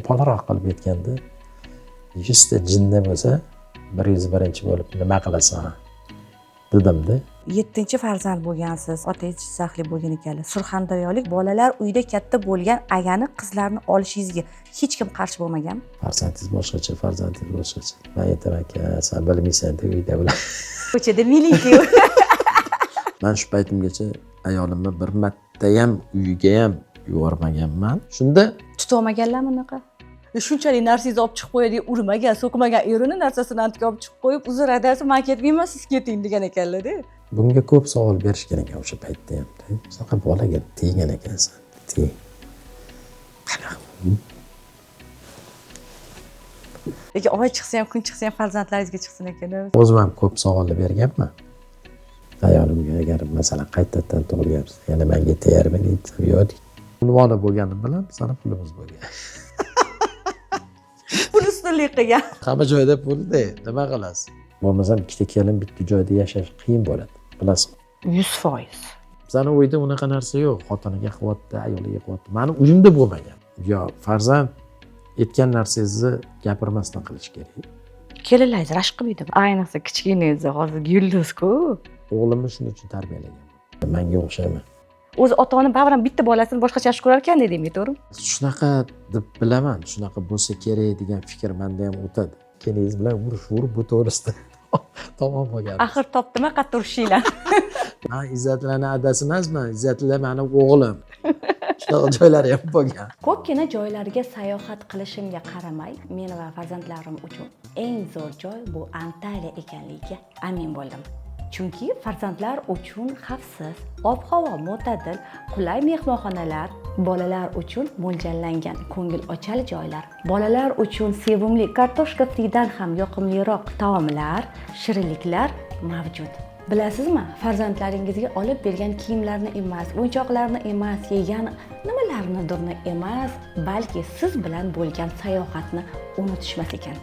qo'polroq qilib aytganda 100 ta jinda bo'lsa 101-chi bo'lib nima qilasan dedimda. 7-farzand bo'lgansiz, otangiz jizzaxli bo'lgan ekanlar. Surxondaryolik bolalar uyda katta bo'lgan agani qizlarni olishingizga hech kim qarshi bo'lmagan? Farzandingiz boshqacha, farzandingiz boshqacha. Men aytaman aka, sen bilmaysan-da uyda bilan. Ko'chada miliki. Men shu paytimgacha ayolimni bir marta ham uyiga ham yubormaganman. Shunda Tutolmaganlarmi unaqa? Shunchalik narsangizni olib chiqib qo'yadi, urmagan, so'kmagan erini narsasini antiga olib chiqib qo'yib, uzr adasi, men ketmayman, siz keting degan ekanlar-da. bunga ko'p savol berishgan ekan o'sha paytda ham. Sanaqa bolaga teggan ekansan. Teg. Lekin oy chiqsa ham, kun chiqsa ham farzandlaringizga chiqsin ekan. O'zim ham ko'p savollar berganman. Ayolimga agar masalan qaytadan tug'ilgansiz, yana menga tayyormi deydi. Yo'q. Unvoni bo'lgani bilan sana pulimiz bo'lgan. Pul ustunlik qilgan. Hamma joyda pulda, nima qilasiz? Bo'lmasam ikkita kelin bitta joyda yashash qiyin bo'ladi. Bilasizmi? 100%. Bizani uyda unaqa narsa yo'q. Xotiniga qilyapti, ayoliga qilyapti. Mani uyimda bo'lmagan. Yo, farzand aytgan narsangizni gapirmasdan qilish kerak. Kelinlaringiz rashk qilmaydi. Ayniqsa kichkinangiz hozir yulduz-ku. O'g'limni shuning uchun tarbiyalagan. Menga o'xshayman. O'zi ota-ona baribir bitta bolasini boshqacha yaxshi ko'rar ekan deymay, to'g'rimi? Shunaqa deb bilaman. Shunaqa bo'lsa kerak degan fikr menda ham o'tadi. Kelingiz bilan urush-urib bu to'g'risida tamom bo'lgan. Axir topdimi qayerda urishinglar? Men Izzatlarning adasi emasman. Izzatlar meni o'g'lim. Shunaqa joylari ham bo'lgan. Ko'pgina joylarga sayohat qilishimga qaramay, men va farzandlarim uchun eng zo'r joy bu Antaliya ekanligiga amin bo'ldim. Chunki farzandlar uchun xavfsiz, ob-havo mo'tadil, qulay mehmonxonalar, bolalar uchun mo'ljallangan ko'ngilochar joylar, bolalar uchun sevimli kartoshka fridan ham yoqimliroq taomlar, shirinliklar mavjud. Bilasizmi, farzandlaringizga olib bergan kiyimlarni emas, o'yinchoqlarni emas, yegan nimalarnidirni emas, balki siz bilan bo'lgan sayohatni unutishmas ekan.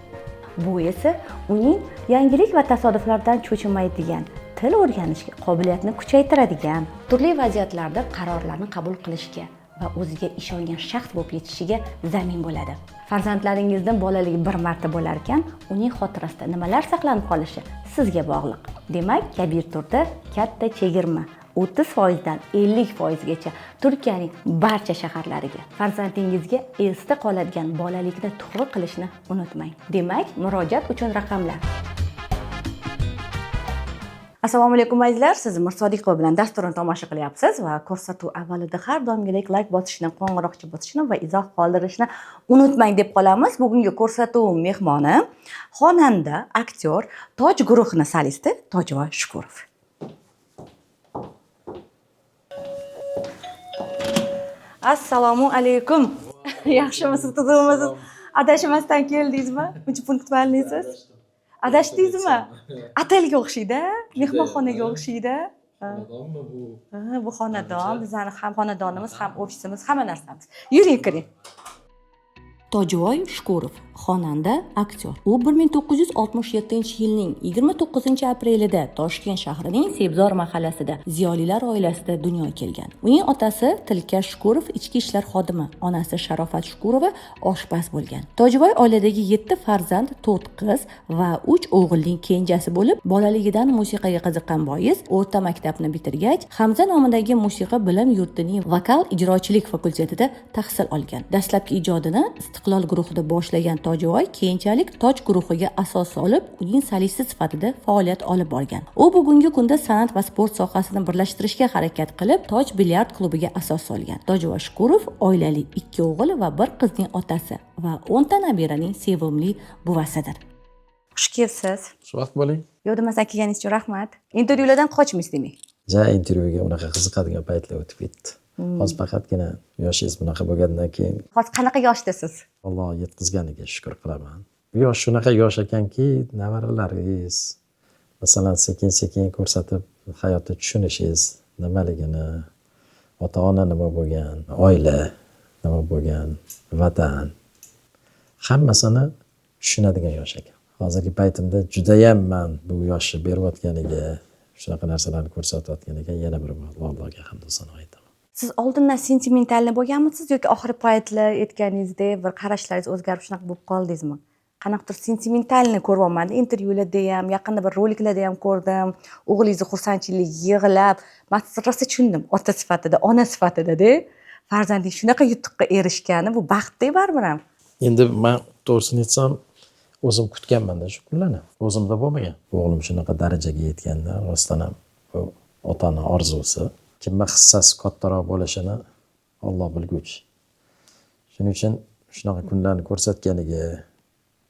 Bu esa uning yangilik va tasodiflardan cho'chimaydigan, til o'rganishga qobiliyatni kuchaytiradigan, turli vaziyatlarda qarorlarni qabul qilishga va o'ziga ishongan shaxs bo'lib yetishiga zamin bo'ladi. Farzandlaringizning bolaligi bir marta bo'lar ekan, uning xotirasida nimalar saqlanib qolishi sizga bog'liq. Demak, Kabir turda katta chegirma 30% dan 50%gacha Turkiyaning barcha shaharlariga farzandingizga esda qoladigan bolalikni tuhfa qilishni unutmang. Demak, murojaat uchun raqamlar. Assalomu alaykum azizlar, siz Mirsodiqova bilan dasturni tomosha qilyapsiz va ko'rsatuv avvalida har doimgidek like bosishni, qo'ng'iroqcha bosishni va izoh qoldirishni unutmang deb qolamiz. Bugungi ko'rsatuv mehmoni xonanda, aktyor, Toj guruhining solisti Tojvoy Shukurov. Assalomu alaykum. Yaxshimisiz, tuzukmisiz? Adashmasdan keldingizmi? Buncha punkt kutmalingiz? Adashdingizmi? Otelga o'xshaydi, mehmonxonaga o'xshaydi. Xonadonmi bu? Bu xonadon, bizning ham xonadonimiz, ham ofisimiz, hamma narsamiz. Yuring, kiring. Tojvoy Shukurov, xonanda, aktyor. U 1967-yilning 29-aprelida Toshkent shahrining Sebzor mahallasida ziyolilar oilasida dunyoga kelgan. Uning otasi Tilkash Shukurov ichki ishlar xodimi, onasi Sharofat Shukurova oshpaz bo'lgan. Tojvoy oiladagi 7 farzand, 4 qiz va 3 o'g'ilning kenjasi bo'lib, bolaligidan musiqaga qiziqqan bois, o'rta maktabni bitirgach, Hamza nomidagi musiqa bilim yurtining vokal ijrochilik fakultetida tahsil olgan. Dastlabki ijodini Istiqlol guruhida boshlagan Tojvoy keyinchalik Toj guruhiga asos solib, uning solisti sifatida faoliyat olib borgan. U bugungi kunda san'at va sport sohasini birlashtirishga harakat qilib, Toj bilyard klubiga asos solgan. Tojvoy Shukurov oilali 2 o'g'il va 1 qizning otasi va 10 ta nabiraning sevimli buvasidir. Xush kelibsiz. Xushvaqt bo'ling. Yo'lmasdan kelganingiz uchun rahmat. Intervyulardan qochmaysiz demak. Ja, intervyuga unaqa qiziqadigan paytlar o'tib ketdi. Hozir faqatgina yoshingiz bunaqa bo'lgandan keyin Hozir qanaqa yoshdasiz? Alloh yetkazganiga shukr qilaman. Yosh shunaqa yosh ekanki, nevaralaringiz masalan sekin-sekin ko'rsatib hayotni tushunishingiz nimaligini, ota-ona nima bo'lgan, oila nima bo'lgan, vatan hammasini tushunadigan yosh ekan. Hozirgi paytimda juda ham men bu yoshni berayotganiga, shunaqa narsalarni ko'rsatayotganiga yana bir bor Allohga hamd va sano aytaman. Siz oldindan sentimentalni bo'lganmisiz yoki oxirgi paytlar aytganingizda bir qarashlaringiz o'zgarib shunaqa bo'lib qoldingizmi? Qanaqadir sentimentalni ko'ryapman intervyularda ham, yaqinda bir roliklarda ham ko'rdim. O'g'lingizni xursandchilik yig'lab, men rosa tushundim ota sifatida, ona sifatida-da. Farzandingiz shunaqa yutuqqa erishgani bu baxtda baribir ham. Endi men to'g'risini aytsam, o'zim kutganman-da shu kunlarni. O'zimda bo'lmagan. O'g'lim shunaqa darajaga yetganda, rostdan ham bu otaning orzusi. Kimning hissasi kattaroq bo'lishini Alloh bilguchi. Shuning uchun shunaqa kunlarni ko'rsatganiga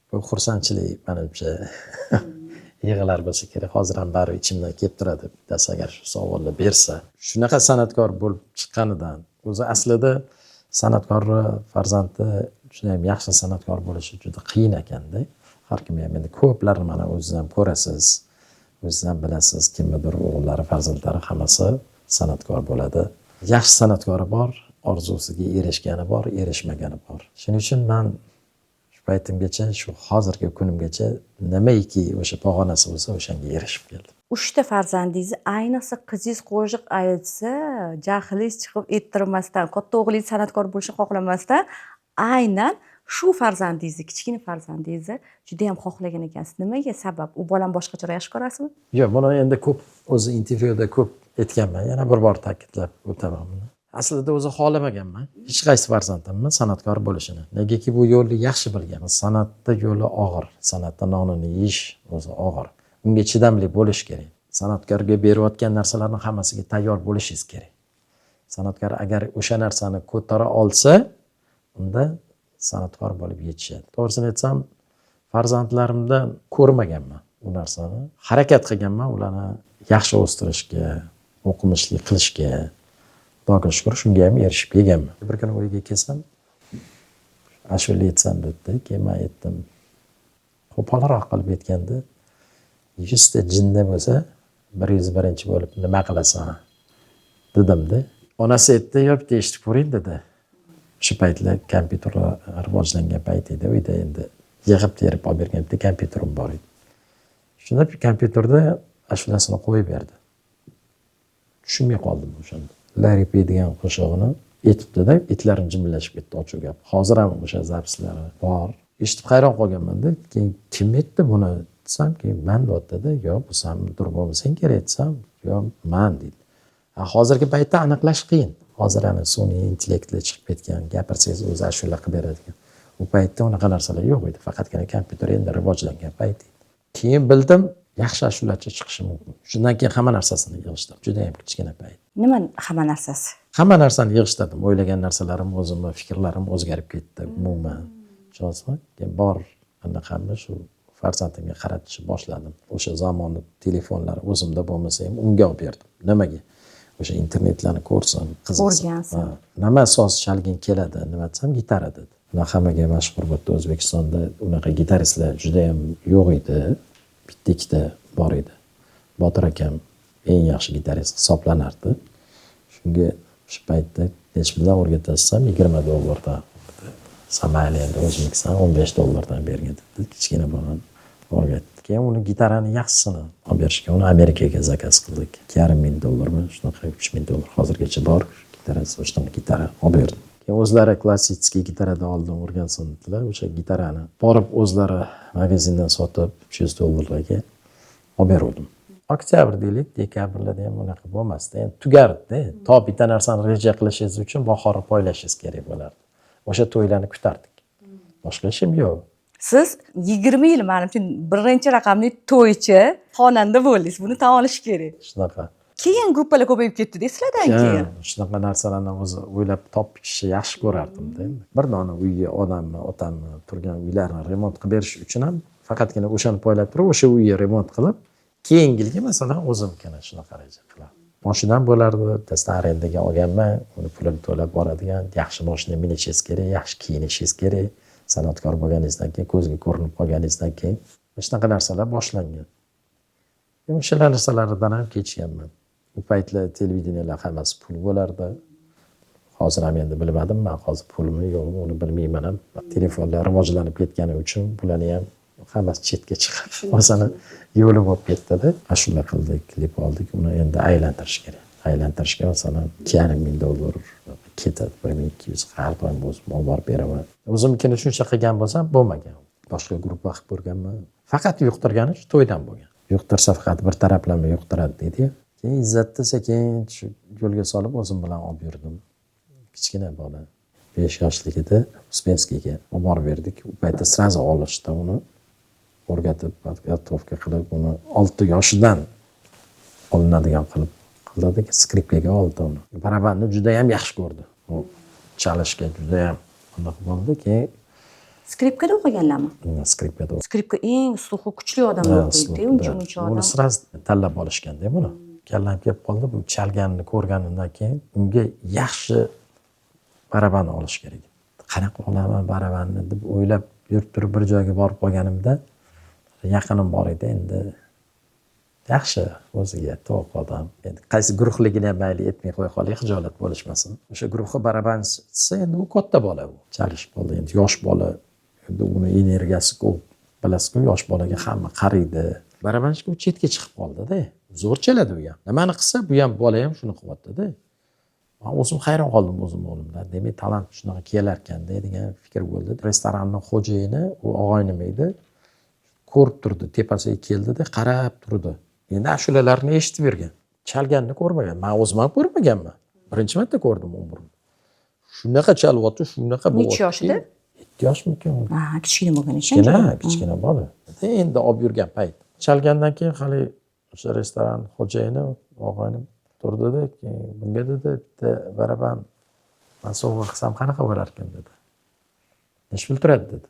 bu xursandchilik menimcha yig'lar bo'lsa kerak. Hozir ham bari ichimdan kelib turadi. Bittasi agar shu savolni bersa, shunaqa san'atkor bo'lib chiqqanidan, o'zi aslida san'atkorni farzandi juda ham yaxshi san'atkor bo'lishi juda qiyin ekanda. Har kim ham endi ko'plarni mana o'zingiz ham ko'rasiz, o'zingiz ham bilasiz, kimnidir o'g'illari, farzandlari hammasi san'atkor bo'ladi. Yaxshi san'atkori bor, orzusiga erishgani bor, erishmagani bor. Shuning uchun men shu paytimgacha, shu hozirgi kunimgacha nimaiki o'sha pog'onasi bo'lsa, o'shanga erishib keldim. 3 ta farzandingiz, ayniqsa qizingiz qo'shiq aytsa, jahlingiz chiqib ettirmasdan, katta o'g'lingiz san'atkor bo'lishni xohlamasdan, aynan shu farzandingizni, kichkina farzandingizni juda ham xohlagan ekansiz. Nimaga sabab? U bolani boshqacharoq yaxshi ko'rasizmi? Yo'q, buni endi ko'p o'zi intervyuda ko'p aytganman, yana bir bor ta'kidlab o'taman buni. Aslida o'zi xohlamaganman. Hech qaysi farzandimni san'atkor bo'lishini. Negaki bu yo'lni yaxshi bilgan. San'atda yo'li og'ir, san'atda nonini yeyish o'zi og'ir. Unga chidamli bo'lish kerak. San'atkorga berayotgan narsalarning hammasiga tayyor bo'lishingiz kerak. San'atkor agar o'sha narsani ko'tara olsa, unda san'atkor bo'lib yetishadi. To'g'risini aytsam, farzandlarimdan ko'rmaganman bu narsani. Harakat qilganman ularni yaxshi o'stirishga, o'qimishli qilishga. Xudoga shukr, shunga ham erishib kelganman. Bir kuni uyga kelsam, ashula aytsam dedi, keyin men aytdim. Qo'polroq qilib aytganda, 100 ta jinni bo'lsa, 101-chi bo'lib nima qilasan? Dedimda. Onasi aytdi, "Yo, bitta eshitib ko'ring" dedi. Shu paytlar kompyuterlar rivojlangan payt edi. Uyda endi yig'ib terib olib bergan bitta kompyuterim bor edi. Shunda kompyuterda ashulasini qo'yib berdi. Tushunmay qoldim o'shanda. Larip degan qo'shig'ini aytibdi-da, itlarim jimlashib ketdi ochiq gap. Hozir ham o'sha zapislari bor. Eshitib hayron qolganman-da. Keyin kim aytdi buni desam, keyin men deyapti-da. "Yo'q, bu sen bo'lmasang kerak" desam, "Yo'q, men" dedi. Hozirgi paytda aniqlash qiyin. Hozir ana sun'iy intellektli chiqib ketgan, gapirsangiz o'zi ashula qilib beradigan. U paytda unaqa narsalar yo'q edi. Faqatgina kompyuter endi rivojlangan payt edi. Keyin bildim, yaxshi ashulachi chiqishi mumkin. Shundan keyin hamma narsasini yig'ishtirdim. Juda ham kichkina payt. Nima hamma narsasi? Hamma narsani yig'ishtirdim. O'ylagan narsalarim, o'zimni fikrlarim o'zgarib ketdi umuman. Tushunasizmi? Keyin bor anaqamni shu farzandimga qaratishni boshladim. O'sha zamonni telefonlari o'zimda bo'lmasa ham unga olib berdim. Nimaga? O'sha internetlarni ko'rsin, qiziqsin. Nima asos chalgin keladi, nima desam, gitara dedi. Hammaga mashhur bitta O'zbekistonda unaqa gitaristlar juda ham yo'q edi. Bitta ikkita bor edi. Botir akam eng yaxshi gitarist hisoblanardi. Shunga shu paytda necha bilan o'rgatasam $20 Samali endi o'zimiksan $15 bergan dedi. Kichkina bolani o'rgatdi. Keyin uni gitarani yaxshisini olib berishga, uni Amerikaga zakaz qildik. $2,500 shunaqa $3,000 hozirgacha bor. Gitarasi o'shdan gitara olib berdim. Keyin o'zlari klassik gitarada oldin o'rgansin dedilar. O'sha gitarani borib o'zlari magazindan sotib $300 olib berdim. Oktyabr deylik, dekabrlarda ham unaqa bo'lmasdi. Endi tugardi. To bitta narsani reja qilishingiz uchun bahorni poylashingiz kerak bo'lardi. O'sha to'ylarni kutardik. Boshqa ishim yo'q. Siz 20 yil menimcha birinchi raqamli to'ychi xonanda bo'ldingiz. Buni tan olish kerak. Shunaqa. Keyin gruppalar ko'payib ketdi-da sizlardan keyin. Shunaqa narsalarni o'zi o'ylab topishni yaxshi ko'rardim-da. Bir dona uyga odamni, otamni turgan uylarni remont qilib berish uchun ham faqatgina o'shani poylab turib, o'sha uyni remont qilib, keyingiligi masalan o'zimkina shunaqa reja qilardim. Moshinam bo'lardi, dastan arendaga olganman, uni pulini to'lab boradigan, yaxshi mashina minishingiz kerak, yaxshi kiyinishingiz kerak. San'atkor bo'lganingizdan keyin, ko'zga ko'rinib qolganingizdan keyin shunaqa narsalar boshlangan. O'sha narsalardan ham kechganman. Bu paytlar televideniyalar hammasi pul bo'lardi. Hozir ham endi bilmadim, men hozir pulmi yo'qmi uni bilmayman ham. Telefonlar rivojlanib ketgani uchun bularni ham hammasi chetga chiqib, o'zini yo'li bo'lib ketdi-da. Ashula qildik, klip oldik, uni endi aylantirish kerak. aylantirishga masalan $2,500 ketadi, 1,200 har doim o'zim olib borib beraman. O'zimnikini shuncha qilgan bo'lsam bo'lmagan. Boshqa guruh vaqt ko'rganman. Faqat yuqtirgani shu to'ydan bo'lgan. Yuqtirsa faqat bir taraflama yuqtiradi deydi. Keyin Izzatni sekin shu yo'lga solib o'zim bilan olib yurdim. Kichkina bola 5 yoshligida Uspenskiyga olib borib berdik. U paytda srazi olishdi uni. O'rgatib, podgotовка qilib, uni 6 yoshidan olinadigan qildik. Skripkaga oldi uni. Barabanni juda ham yaxshi ko'rdi. U chalishga juda ham aniq bo'ldi. Keyin Skripkada o'qiganlarmi? skripkada Skripka eng sluhi kuchli odamlar o'qiydi, uncha odam. Uni sraz tanlab olishganda buni. Kallam kelib qoldi, bu chalganini ko'rganidan keyin unga yaxshi baraban olish kerak. Qanaqa olaman barabanni deb o'ylab yurib turib bir joyga borib qolganimda yaqinim bor edi, endi yaxshi o'ziga to'q odam. Endi qaysi guruhligini ham mayli etmay qo'ya qolay, xijolat bo'lishmasin. O'sha guruhga barabanchisi endi u katta bola u. Chalish bola, endi yosh bola. Endi uni energiyasi ko'p. Bilasizku, yosh bolaga hamma qaraydi. Barabanchga u chetga chiqib qoldi-da. Zo'r chaladi u ham. Nimani qilsa, bu ham bola ham shuni qilyapti-da. Men o'zim hayron qoldim o'zim o'g'limdan. Demak, talant shunaqa kelar ekan-da degan fikr bo'ldi. Restoranning xo'jayini, u og'ay nima edi? Ko'rib turdi, tepasiga keldida, qarab turdi. Endi ashulalarni eshitib yurgan. Chalganini ko'rmagan. Men o'zim ham ko'rmaganman. Birinchi marta ko'rdim umrimda. Shunaqa chalyapti, shunaqa bo'lyapti. Necha yoshida? 7 yoshmikan? Ha, kichkina bo'lgan ekan. Kichkina bola. Endi olib yurgan payt. Chalgandan keyin hali o'sha restoran xo'jayini og'aynim turdida, keyin bunga dedi, bitta baraban men sovg'a qilsam qanaqa bo'lar ekan dedi. Necha pul turadi dedi.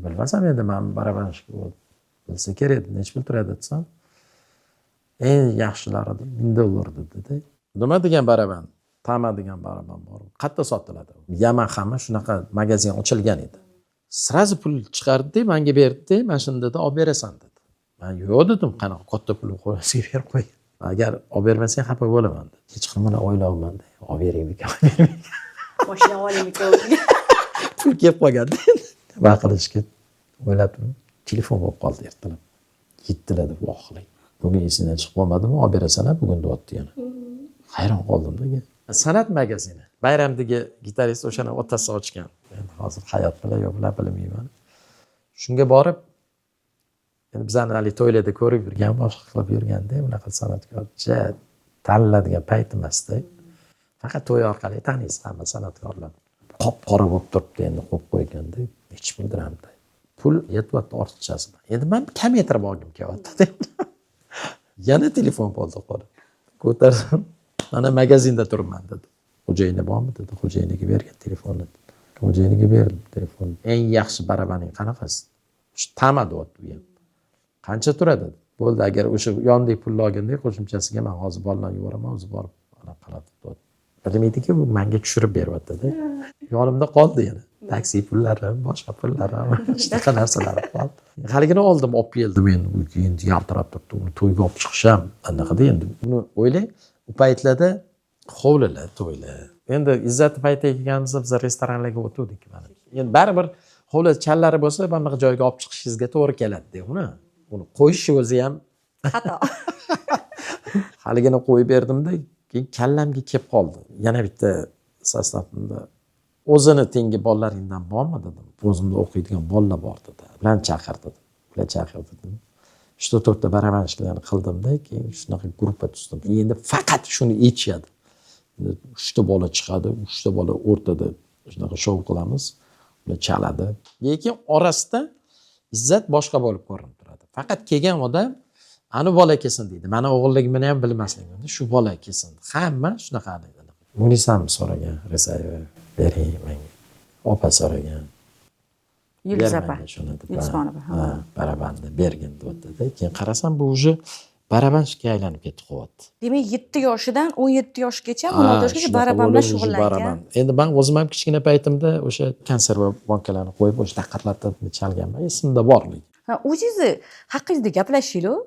Bilmasam endi men baraban bilsa kerak edi, necha pul turadi desam, eng yaxshilari $1000 dedi. Nima degan baraban? Tama degan baraban bor. Qayerda sotiladi? Yaman hamma shunaqa magazin ochilgan edi. Srazi pul chiqardi, menga berdi, men shunda dedi, olib berasan dedi. Men yo'q dedim, qanaqa katta pul qo'yasiga berib qo'y. Agar olib bermasang xafa bo'laman dedi. Hech qilmay o'ylayman, olib beraymi ekan. Mashina olaymi ekan. Pul kelib qolganda nima qilishga o'ylab turib, telefon bo'lib qoldi ertalab. 7larda vohlik. Bugun esingdan chiqib qolmadimi? Olib berasan, bugun deyapti yana. Hayron qoldim-da. San'at magazini. Bayramdagi gitarist o'shani otasi ochgan. Endi hozir hayot bilan yo'q bilan bilmayman. Shunga borib, endi bizani hali to'ylarda ko'rib yurgan, boshqa qilib yurganda, bunaqa san'atkorcha taniladigan payt emasda. Faqat to'y orqali taniysiz hamma san'atkorlar. Qop-qora bo'lib turibdi, endi qo'yib qo'yganda, hech bildiramdi. Pul yetyapti ortiqchasi. Endi men kam e'tibor olgim kelyapti. Yana telefon bo'ldi qo'lim. Ko'tarsam, mana magazinda turibman dedi. Xo'jayini bormi dedi. Xo'jayiniga bergan telefonni. Xo'jayiniga berdim telefonni. Eng yaxshi barabaning qanaqasi? Shu Tama deyapti u ham. Qancha turadi? Bo'ldi, agar o'sha yondagi pulni olganda qo'shimchasiga men hozir bolalarni yuboraman, o'zi borib anaqa qiladi deyapti. Bilmaydiki, bu menga tushirib beryapti-da. Yonimda qoldi yana. Taksi pullari, boshqa pullari, shunaqa narsalar qoldi. Haligini oldim, olib keldim endi. Endi yaltirab turibdi. Uni to'yga olib chiqisham, anaqada endi. Uni o'ylang, u paytlarda hovlilar, to'ylar. Endi Izzat payti kelganimizda biz restoranlarga o'tdik mana. Endi baribir hovli challari bo'lsa, bunaqa joyga olib chiqishingizga to'g'ri keladi-da uni. Uni qo'yish o'zi ham xato. Haligini qo'yib berdimda, keyin kallamga kelib qoldi. Yana bitta sostavimda o'zini tengi bolalaringdan bormi dedim. O'zimda o'qiydigan bolalar bor dedi. Bilan chaqirdim. 3-4 ta barabanchiliklarni qildimda, keyin shunaqa gruppa tuzdim. Endi faqat shuni aytishadi. 3 ta bola chiqadi, 3 ta bola o'rtada shunaqa shov qilamiz. Ular chaladi. Lekin orasida Izzat boshqa bo'lib ko'rinib turadi. Faqat kelgan odam ani bola kelsin deydi. Mana o'g'illigimni ham bilmasligim. Shu bola kelsin. Hamma shunaqa deydi. Munisam so'ragan, Risayeva bering menga. Opa so'ragan. Yulduz opa. Yusmonova. Ha, barabanni bergin deyapti-da. Keyin qarasam bu уже barabanchiga aylanib ketdi quvvat. Demak, 7 yoshidan 17 yoshgacha, 16 yoshgacha baraban bilan shug'ullangan. Endi men o'zim ham kichkina paytimda o'sha konserva bankalarni qo'yib o'sha taqirlatib chalganman. Esimda borlik. Ha, o'zingizni haqingizda gaplashinglar.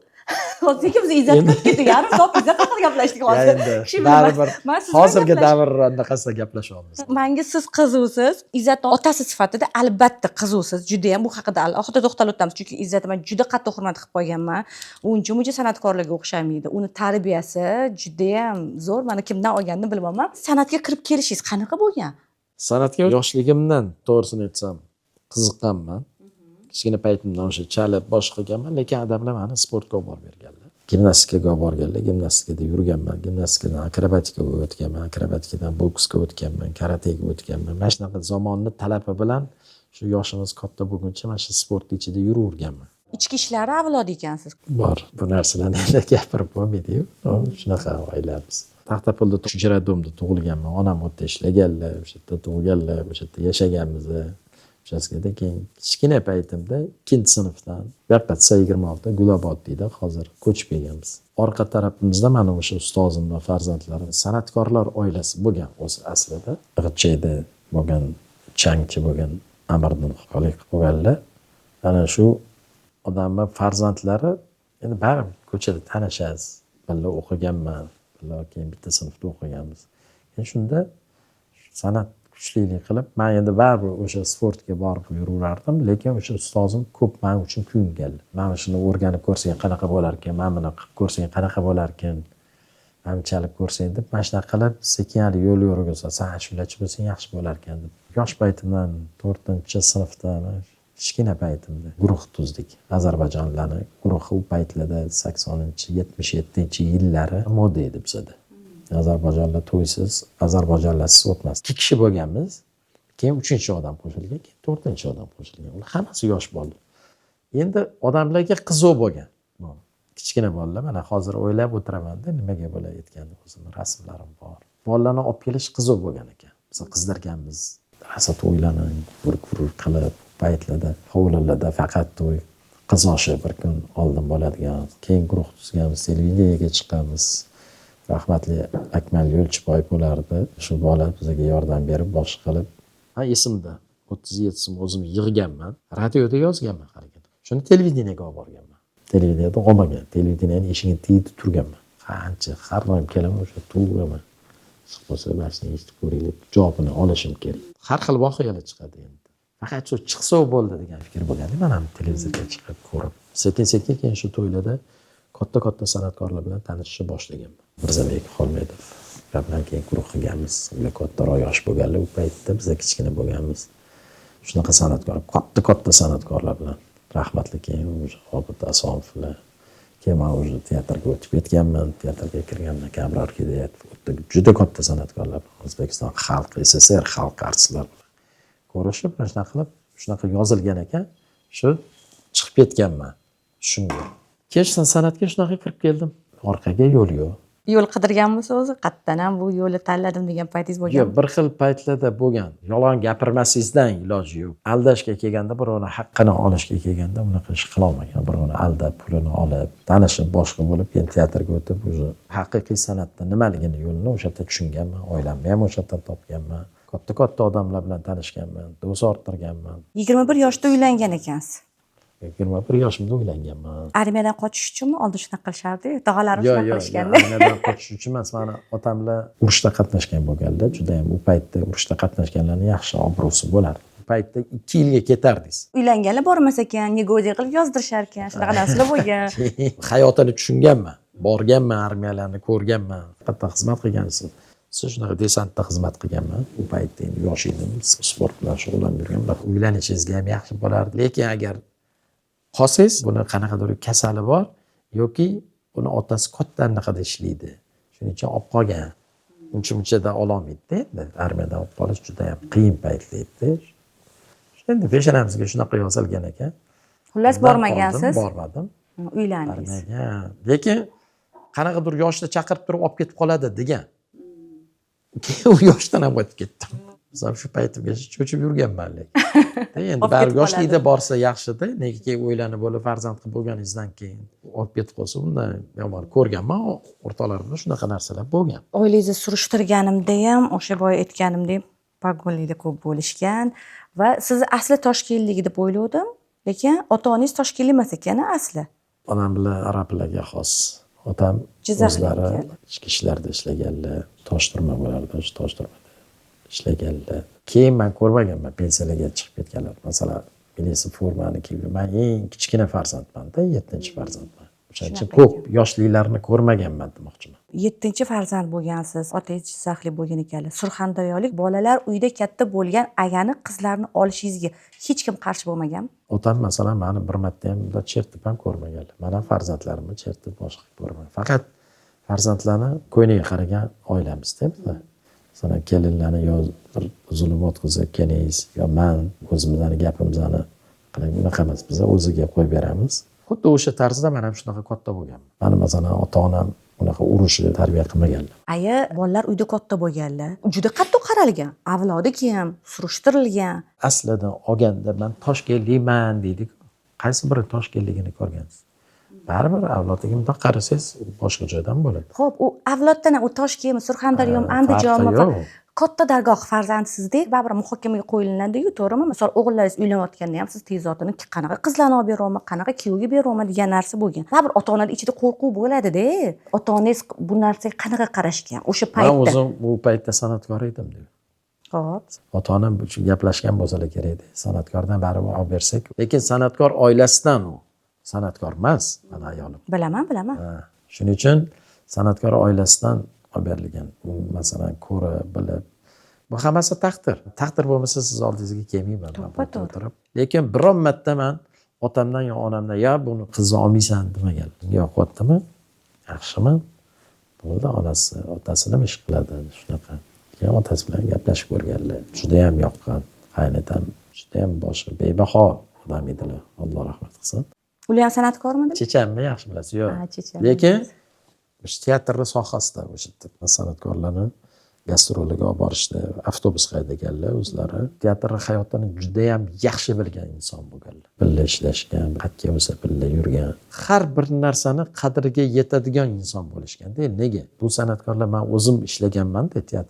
Hozirki biz izzatga ketdik. Yarim soat izzat haqida gaplashdik Ya hozir. endi Kishi bilan baribir man siz bilan hozirgi gaplashdim. davr anaqasida gaplashyapmiz. Menga siz qizuvsiz. Izzatning otasi sifatida albatta qizuvsiz. Juda ham bu haqida alohida to'xtalib o'tamiz. Chunki Izzatni men juda qattiq hurmat qilib qo'yganman. U uncha-muncha san'atkorlarga o'xshamaydi. Uni tarbiyasi juda ham zo'r. Mana kimdan olganini bilmayman. San'atga kirib kelishingiz qanaqa bo'lgan? San'atga yoshligimdan to'g'risini aytsam qiziqqanman. Kichkina paytimdan o'sha chalib bosh qilganman, lekin adamlar meni sportga olib borib berganlar. Gimnastikaga olib borganlar, gimnastikada yurganman, gimnastikadan akrobatikaga o'tganman, akrobatikadan boksga o'tganman, karatega o'tganman. Mana shunaqa zamonning talabi bilan shu yoshimiz katta bo'lguncha mana shu sport ichida yuraverganman. Ichki ishlari avlod ekansiz. Bor. Bu narsalarni endi gapirib bo'lmaydi-yu. Shunaqa oilamiz. Taxtapulda Chujradomda tug'ilganman. Onam u yerda ishlaganlar, o'sha yerda tug'ilganlar, o'sha yerda yashaganmiz. O'shasidan keyin kichkina paytimda 2-sinfdan Yo'qotsa 26 Gulobod deydi, hozir ko'chib kelganmiz. Orqa tarafimizda mana o'sha ustozim va farzandlarim san'atkorlar oilasi bo'lgan o'zi aslida. Ig'chayda bo'lgan, changchi bo'lgan Amirdin Xoliqov bo'lganlar. Ana shu odamlar farzandlari endi baribir ko'chada tanishasiz. Birga o'qiganman, birga keyin bitta sinfda o'qiganmiz. Shunda san'at kuchlilik qilib, men endi baribir o'sha sportga borib yuraverardim, lekin o'sha ustozim ko'p men uchun kuyinganlar. Mana shuni o'rganib ko'rsang qanaqa bo'lar ekan, mana buni qilib ko'rsang qanaqa bo'lar ekan, mana chalib ko'rsang deb mana shunaqa qilib sekin yo'l yo'rg'isa, sen ashulachi bo'lsang yaxshi bo'lar ekan deb. Yosh paytimdan 4-sinfda kichkina paytimda guruh tuzdik. Ozarbayjonlarning guruhi u paytlarda 80-77-yillari moda edi bizda. Ozarbayjonlar to'ysiz, ozarbayjonlarsiz o'tmas. 2 kishi bo'lganmiz. Keyin 3-odam qo'shilgan, keyin 4-odam qo'shilgan. Ular hammasi yosh bolalar. Endi odamlarga qiziq bo'lgan. Kichkina bolalar, mana hozir o'ylab o'tiraman-da, nimaga bo'layotgandi, o'zimning rasmlarim bor. Bolalarni olib kelish qiziq bo'lgan ekan. Biz qizdirganmiz. Rosa to'ylarni bir qilib, paytlarda hovlilarda faqat to'y, qiz oshi bir kun oldin bo'ladigan, keyin guruh tuzganmiz, televideniyega chiqamiz. Rahmatli Akmal Yo'lchiboyev bo'lardi. Shu bola bizga yordam berib boshqa qilib. Ha, esimda 37 so'm o'zim yig'ganman. Radioda yozganman harakat. Shuni televideniyega olib borganman. Televideniyada olmagan. Televideniyaning eshigini tegib turganman. Qancha har doim kelaman o'sha turaman. Chiqmasa mashina eshitib ko'ringlar, javobini olishim kerak. Har xil voqealar chiqadi endi. Faqat shu chiqsa bo'ldi degan fikr bo'lganda men ham televizorga chiqib ko'rib, sekin-sekin keyin shu to'ylarda katta san'atkorlar bilan tanishishni boshlaganman. Mirzabek Xolmedov bilan keyin guruh qilganmiz. Ular kattaroq yosh bo'lganlar, u paytda biz kichkina bo'lganmiz. Shunaqa san'atkor, katta san'atkorlar bilan rahmatli keyin Obid Asomovlar. Keyin men o'sha teatrga o'tib ketganman. Teatrga kirganman, Kamrar Hidayatov. Juda katta san'atkorlar, O'zbekiston xalq, SSR xalq artistlar ko'rishib, shunaqa qilib, shunaqa yozilgan ekan. Shu chiqib ketganman shunga. Keyin san'atga shunaqa kirib keldim. Orqaga yo'l yo'q. Yo'l qidirganmisiz o'zi? Qatdan ham bu yo'lni tanladim degan paytingiz bo'lganmi? Yo'q, bir xil paytlarda bo'lgan. Yolg'on gapirmasingizdan iloji yo'q. Aldashga kelganda, birovni haqqini olishga kelganda unaqa ish qila olmagan. Birovni aldab, pulini olib, tanishib boshqa bo'lib, keyin teatrga o'tib, o'sha haqiqiy san'atning nimaligini yo'lini o'sha yerda tushunganman. Oilamni ham o'sha yerda topganman. Katta odamlar bilan tanishganman, do'st orttirganman. 21 yoshda uylangan ekansiz. 21 yoshimda uylanganman. Armiyadan qochish uchunmi oldin shunaqa qilishardi? Tog'alarim shunaqa qilishganda. Yo'q, armiyadan qochish uchun emas. Meni otamlar urushda qatnashgan bo'lganlar, juda ham u paytda urushda qatnashganlarning yaxshi obro'si bo'lardi. U paytda 2 yilga ketardingiz. Uylanganlar bormas ekan, negoziya qilib yozdirishar ekan. Shunaqa narsalar bo'lgan. Hayotini tushunganman. Borganman, armiyalarni ko'rganman. Katta xizmat qilgansiz. Siz shunaqa desantda xizmat qilganman. U paytda endi yosh edim, sport bilan shug'ullanib yurganman. Uylanishingizga ham yaxshi bo'lardi. Lekin agar qolsangiz, buni qanaqadir kasali bor yoki buni otasi katta anaqada ishlaydi. Shuning uchun olib qolgan. Uncha-munchada ololmaydi-da endi. Armiyadan olib qolish juda ham qiyin paytlarda. Endi peshonamizga shunaqa yozilgan ekan. Xullas bormagansiz? Bormadim. Uylandingiz. Lekin qanaqadir yoshda chaqirib turib olib ketib qoladi degan. Keyin u yoshdan ham o'tib ketdim. Biz shu paytimgacha cho'chib yurganman lekin. Endi bari yoshlikda borsa yaxshi-da, negaki o'ylanib bo'lib farzand qilib bo'lganingizdan keyin olib ketib qolsa, undan yomon ko'rganman, o'rtalarimda shunaqa narsalar bo'lgan. Oilangizni surishtirganimda ham o'sha boya aytganimdek pagonlikda ko'p bo'lishgan va siz asli Toshkentlik deb o'yladim, lekin ota-onangiz Toshkentlik emas ekan asli. onam bilan arablarga xos. Otam Jizzaxlik o'zlari ekan. ichki ishlarda ishlaganlar, toshtirma bo'lardi, o'sha toshtirmada ishlaganlar. Keyin men ko'rmaganman pensiyaga chiqib ketganlar. Masalan, milisiya formani kiygan. Men eng kichkina farzandman-da, 7-farzandman. O'shaning uchun ko'p yoshlilarni ko'rmaganman demoqchiman. 7-farzand bo'lgansiz, otangiz Jizzaxlik bo'lgan ekanlar. Surxondaryolik bolalar uyda katta bo'lgan agani qizlarni olishingizga hech kim qarshi bo'lmaganmi? Otam masalan meni bir marta ham bunday chertib ham ko'rmaganlar. Men ham farzandlarimni chertib boshqa ko'rmagan. Faqat farzandlarni ko'yniga qaragan oilamizda. Masalan, kelinlarni yo bir zulm o'tkazayotganingiz, yo men o'zimizni gapimizni qilib unaqa emas. Biz o'ziga qo'yib beramiz. Xuddi o'sha tarzda men ham shunaqa katta bo'lganman. Meni masalan ota-onam unaqa urushli tarbiya qilmaganlar. Aya, bolalar uyda katta bo'lganlar. Juda qattiq qaralgan. Avlodi kim? Surishtirilgan. Aslida olganda men Toshkentlikman deydik. Qaysi biri Toshkentligini ko'rgansiz? Baribir avlodiga bunday qarasangiz boshqa joydan bo'ladi. Xo'p, u avloddan u Toshkentmi, Surxondaryomi, Andijonmi? Katta dargoh farzandsizdek baribir muhokamaga qo'yilinadi-yu, to'g'rimi? Misol o'g'illaringiz uylanayotganda ham siz tezotini qanaqa qizlarni olib beraman, qanaqa kuyovga beraman degan narsa bo'lgan. Baribir ota-onalar ichida qo'rquv bo'ladi-da. Ota-onangiz bu narsaga qanaqa qarashgan o'sha paytda? Men o'zim bu paytda san'atkor edim deb. Xo'p. Ota-onam shu gaplashgan bo'lsalar kerak edi. San'atkordan baribir olib bersak, lekin san'atkor oilasidan u. San'atkor emas, mana ayolim. Bilaman. Shuning uchun san'atkor oilasidan olib berilgan. Masalan, ko'rib, bilib. Bu hammasi taqdir. Taqdir bo'lmasa siz oldingizga kelmayman o'tirib. Lekin biron marta men otamdan yo onamdan "Ya, buni qizni olmaysan" demagan. Yo'qotdimi? Yaxshimi? Bo'ldi, otasi nima ish qiladi shunaqa. Keyin otasi bilan gaplashib ko'rganlar. Juda ham yoqqan. Qaynatam juda ham boshqa bebaho odam edilar. Alloh rahmat qilsin. Ular ham san'atkormidi? Chechanmi yaxshi bilasiz, yo'q. chechan. Lekin o'sha teatr sohasida o'sha san'atkorlarni gastroliga olib borishdi, avtobusga haydaganlar o'zlari. Teatr hayotini juda ham yaxshi bilgan inson bo'lganlar. Birga ishlashgan, qatga bo'lsa birga yurgan. Har bir narsani qadriga yetadigan inson bo'lishganda. Nega? Bu san'atkorlar men o'zim ishlaganman-da, teatr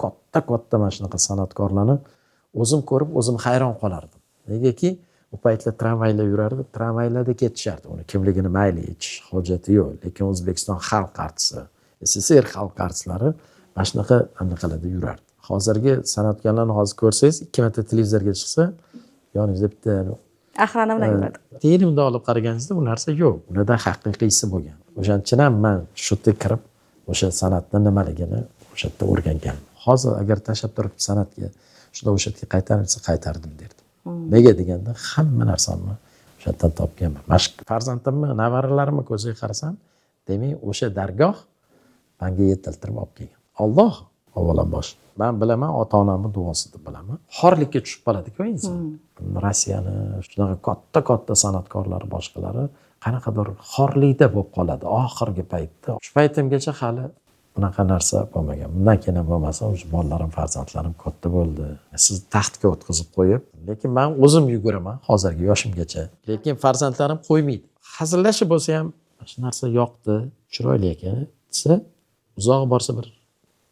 katta mana shunaqa san'atkorlarni o'zim ko'rib, o'zim hayron qolardim. Negaki, u paytlar tramvaylar yurardi, tramvaylarda ketishardi. Uni kimligini mayli aytish hojati yo'q. Lekin O'zbekiston xalq artisti, SSR xalq artistlari mana shunaqa anaqalarda yurardi. Hozirgi san'atkorlarni hozir ko'rsangiz, 2 marta televizorga chiqsa, yoningizda bitta Axrana bilan yuradi. Filmda olib qaraganingizda u narsa yo'q. Unda haqiqiysi bo'lgan. O'shaning ham men shu yerga kirib, o'sha san'atning nimaligini o'sha yerda o'rganganman. Hozir agar tashlab turib san'atga shunda o'sha yerga qaytarsa qaytardim derdim. Nega deganda hamma narsamni o'sha yerdan topganman. Mashq farzandimni, nevaralarimni ko'ziga qarasam, demak o'sha dargoh menga yetiltirib olib kelgan. Alloh avvalambor. Men bilaman, ota-onamning duosida bilaman. Xorlikka tushib qoladi-ku inson. Rossiyani shunaqa katta san'atkorlari boshqalari qanaqadir xorlikda bo'lib qoladi oxirgi paytda. Shu paytimgacha hali bunaqa narsa bo'lmagan. Bundan keyin bo'lmasa, o'sha bolalarim, farzandlarim katta bo'ldi. Siz taxtga o'tkazib qo'yib, lekin men o'zim yuguraman hozirgi yoshimgacha. Lekin farzandlarim qo'ymaydi. Hazillashib bo'lsa ham, shu narsa yoqdi, chiroyli ekan desa, uzoq borsa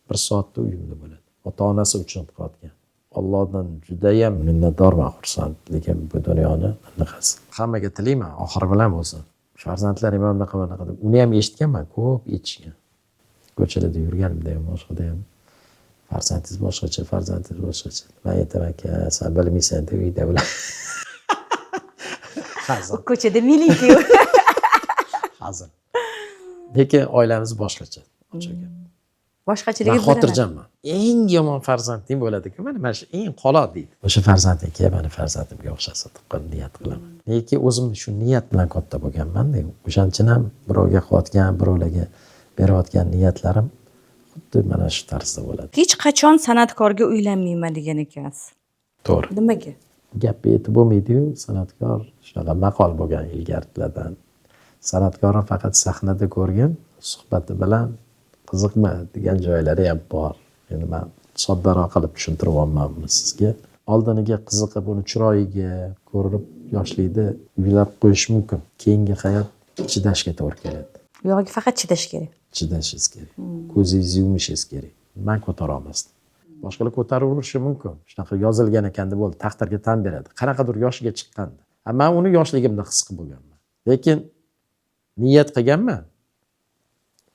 bir soatda uyimda bo'ladi. Ota-onasi uchun qilayotgan. Allohdan juda ham minnatdorman, xursand. Lekin bu dunyoni anaqasi. Hammaga tilayman, oxiri bilan bo'lsin. Farzandlarim ham bunaqa deb. Uni ham eshitganman, ko'p eshitgan. Ko'chalarda yurganimda ham, boshqada ham farzandingiz boshqacha, farzandingiz boshqacha. Men aytaman-ki, sen bilmaysan deb uyda bilan. Hozir. Ko'chada miliki. Hozir. Lekin oilamiz boshqacha. Boshqachiligi men xotirjamman. Eng yomon farzanding bo'ladi-ku, mana shu eng qolot deydi. O'sha farzandimga meni farzandimga o'xshasa deb niyat qilaman. Lekin o'zim shu niyat bilan katta bo'lganman-da. O'shaning uchun ham birovga qilayotgan, birovlarga berayotgan niyatlarim xuddi mana shu tarzda bo'ladi. Hech qachon san'atkorga uylanmayman degan ekansiz. To'g'ri. Nimaga? Gapga yetib bo'lmaydi-yu, san'atkor shunaqa maqol bo'lgan ilgarilardan. San'atkorni faqat sahnada ko'rgan, suhbati bilan qiziqma degan joylari ham bor. Endi men soddaroq qilib tushuntiryapman buni sizga. Oldiniga qiziqib, uni chiroyiga ko'rib, yoshlikda uylab qo'yish mumkin. Keyingi hayot chidashga to'g'ri keladi. Yo'q, faqat chidash kerak. Chidashingiz kerak. Ko'zingizni yumishingiz kerak. Men ko'tara olmasdim. Boshqalar ko'taraverishi mumkin. Shunaqa yozilgan ekan deb bo'ldi, taqdirga tan beradi. Qanaqadir yoshiga chiqqanda. Men uni yoshligimda his qilib bo'lganman. Lekin niyat qilganman.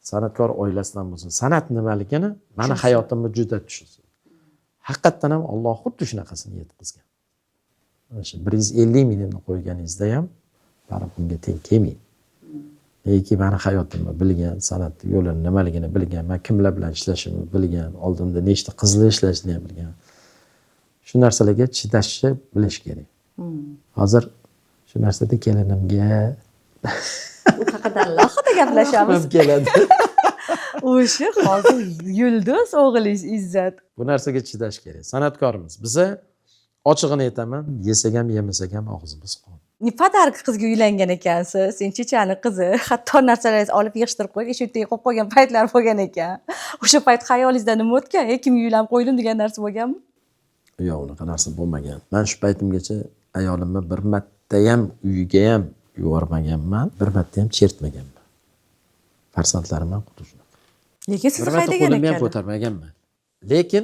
San'atkor oilasidan bo'lsin, san'at nimaligini mani hayotimga juda tushunsin. Haqiqatdan ham Alloh xuddi shunaqasini yetkazgan. Mana shu 150 millionni qo'yganingizda ham baribir bunga teng kelmaydi. Lekin mani hayotimni bilgan, san'at yo'lini nimaligini bilgan, men kimlar bilan ishlashimni bilgan, oldimda nechta qizlar ishlashini ham bilgan. Shu narsalarga chidashni bilish kerak. Hozir shu narsada kelinimga U haqida alohida gaplashamiz. keladi. O'sha hozir Yulduz o'g'lingiz Izzat. Bu narsaga chidash kerak. San'atkormiz. Biza ochig'ini aytaman, yesak ham yemasak ham og'zimiz qon. Podarka qizga uylangan ekansiz. Sen chechani qizi, hatto narsalaringizni olib yig'ishtirib qo'yib, eshik tagiga qo'yib qo'ygan paytlar bo'lgan ekan. O'sha payt xayolingizda nima o'tgan? Kimga uylanib qo'ydim degan narsa bo'lganmi? Yo'q, unaqa narsa bo'lmagan. Men shu paytimgacha ayolimni bir marta ham uyiga ham yubormaganman, bir marta ham chertmaganman. Farzandlarim ham xuddi shunaqa. Lekin siz Bir marta haydagan qo'limni ham ekan. ko'tarmaganman. Lekin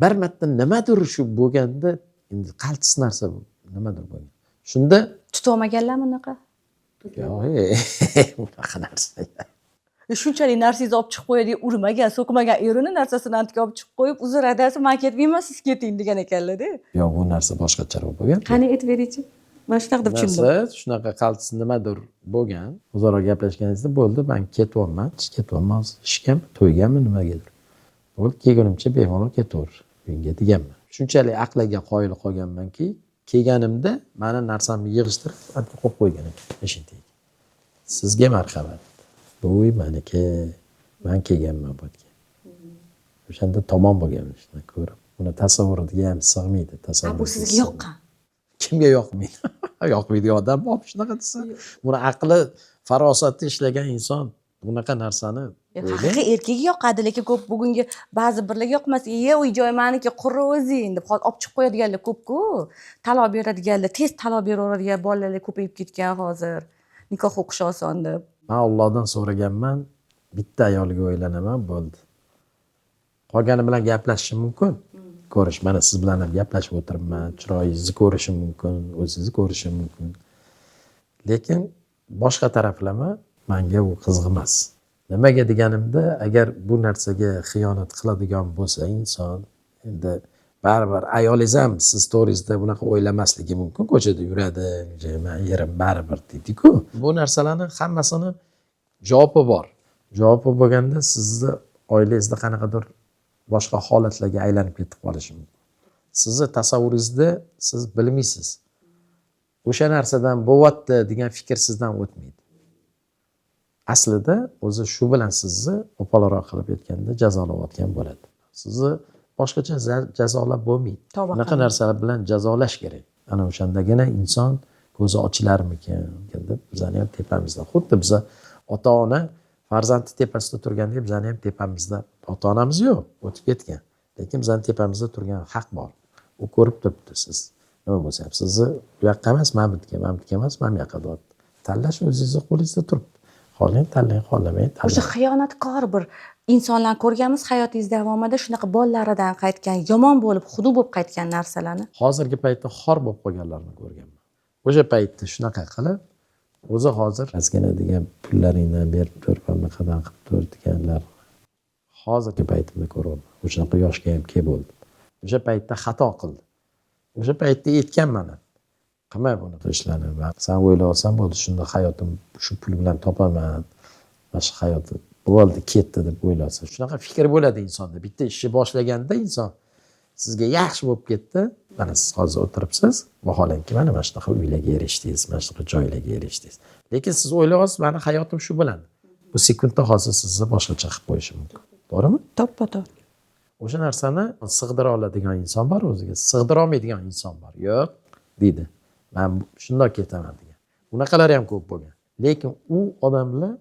bir marta nimadir shu bo'lganda, endi qaltis narsa bu, nimadir bo'lgan. Shunda Tutolmaganlarmi unaqa? yo'q, unaqa narsa. Shunchalik narsangizni olib chiqib qo'yadi, urmagan, so'kmagan erini narsasini antiga olib chiqib qo'yib, uzr adasi, men ketmayman, siz keting degan ekanlar-da. Yo'q, bu narsa boshqacharoq bo'lgan. Qani aytib beringchi. Men shunaqa deb tushundim. Narsa shunaqa qaltis nimadir bo'lgan. O'zaro gaplashganingizda bo'ldi, men ketyapman, ketyapman, ishgami, to'yganmi, nimagadir. Bo'ldi, kelgunimcha bemalol ketaver uyga deganman. Shunchalik aqliga qoyil qolganmanki, kelganimda meni narsamni yig'ishtirib, antiga qo'yib qo'ygan ekan eshikda. Sizga marhamat. Bu uy meniki, men kelganman bu yerga. O'shanda tomon bo'lganman shuni ko'rib. Uni tasavvuriga ham sig'maydi, tasavvur. Bu sizga yoqqan. Kimga yoqmaydi? Yoqmaydigan odam bor shunaqa desa. Buni aqli, farosati ishlagan inson bunaqa narsani Haqiqiy erkakga yoqadi, lekin ko'p bugungi ba'zi birlarga yoqmas. Uy joy meniki, qurib o'zing deb olib chiqib qo'yadiganlar ko'p-ku. Taloq beradiganlar, tez taloq beraveradigan bolalar ko'payib ketgan hozir. Nikoh o'qish oson deb. Men Allohdan so'raganman, bitta ayolga o'ylanaman, bo'ldi. Qolgani bilan gaplashishim mumkin. Ko'rish, mana siz bilan ham gaplashib o'tiribman, chiroyingizni ko'rishim mumkin, o'zingizni ko'rishim mumkin. Lekin boshqa taraflama menga u qiziq emas. Nimaga deganimda, agar bu narsaga xiyonat qiladigan bo'lsa inson, endi baribir ayolingiz ham siz to'g'ringizda bunaqa o'ylamasligi mumkin, ko'chada yuradi, men yerim baribir deydi-ku. Bu narsalarning hammasini javobi bor. Javobi bo'lganda sizni oilangizda qanaqadir boshqa holatlarga aylanib ketib qolishi mumkin. Sizni tasavvuringizda siz bilmaysiz. O'sha narsadan bo'lyapti degan fikr sizdan o'tmaydi. Aslida o'zi shu bilan sizni o'palaroq qilib aytganda jazolayotgan bo'ladi. Sizni boshqacha jazolab bo'lmaydi. Bunaqa narsalar bilan jazolash kerak. Ana o'shandagina inson ko'zi ochilarmikan deb bizani ham tepamizda. Xuddi biza ota-ona farzandi tepasida turganda bizani ham tepamizda ota-onamiz yo'q, o'tib ketgan. Lekin bizani tepamizda turgan haq bor. U ko'rib turibdi siz. Nima bo'lsa ham sizni bu yoqqa emas, men bu yerga emas, men bu yoqqa deyapti. Tanlash o'zingizning qo'lingizda turibdi. Xohlang tanlang, xohlamang tanlang. O'sha xiyonatkor bir insonlarni ko'rganmiz hayotingiz davomida, shunaqa bolalaridan qaytgan, yomon bo'lib, xudo bo'lib qaytgan narsalarni. Hozirgi paytda xor bo'lib qolganlarni ko'rganman. O'sha paytda shunaqa qilib, o'zi hozir ozgina degan pullaringdan berib tur, qanaqa qilib tur deganlar. Hozirgi paytimda ko'raman. O'shaqa yoshga ham kelib bo'ldi. O'sha paytda xato qildi. O'sha paytda aytganman. Qilma buni qilishlarni. Sen o'ylaysan bo'ldi, shunda hayotim shu pul bilan topaman. Mana shu hayot bo'ldi, ketdi deb o'ylaysan. Shunaqa fikr bo'ladi insonda. Bitta ishni boshlaganda inson sizga yaxshi bo'lib ketdi. Mana siz hozir o'tiribsiz, vaholanki mana shunaqa uylarga erishdingiz, mana shunaqa joylarga erishdingiz. Lekin siz o'ylayapsiz, meni hayotim shu bilan. Bu sekundda hozir sizni boshqacha qilib qo'yishi mumkin. To'g'rimi? To'ppa-to'g'ri. O'sha narsani sig'dira oladigan inson bor, o'ziga sig'dira olmaydigan inson bor. Yo'q, deydi. Men shundoq ketaman degan. Bunaqalar ham ko'p bo'lgan. Lekin u odamlar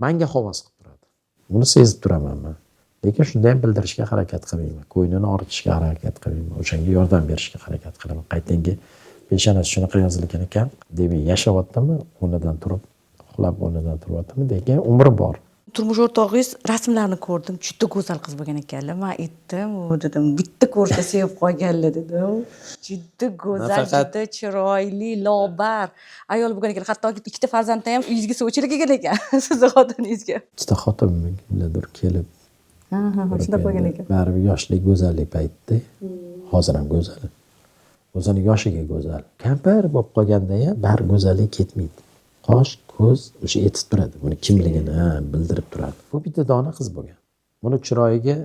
menga havas qilib turadi. Buni sezib turaman men. Lekin shunda ham bildirishga harakat qilmayman. Ko'nglini ochishga harakat qilmayman. O'shanga yordam berishga harakat qilaman. Qaytanga peshonasi shunaqa yozilgan ekan, deb yashayaptimi, o'rnidan turib, uxlab o'rnidan turyaptimi degan umri bor. turmush o'rtog'ingiz rasmlarini ko'rdim. Juda go'zal qiz bo'lgan ekanlar. Men aytdim, u dedim, bitta ko'rishda sevib qolganlar dedim. Juda go'zal, Nafaqat- juda chiroyli, lobar ayol bo'lgan ekan. Hattoki ikkita farzandni ham uyingizga sovchilar kelgan ekan. Sizni xotiningizga. ikkita xotinmi kimlardir kelib Shunday bo'lgan ekan. baribir yoshlik go'zallik paytida hozir ham go'zal. O'zini yoshiga go'zal. Kampir bo'lib qolganda ham bari go'zallik ketmaydi. Qosh, ko'z o'sha etib turadi. Buni kimligini bildirib turadi. Bu bitta dona qiz bo'lgan. Buni chiroyiga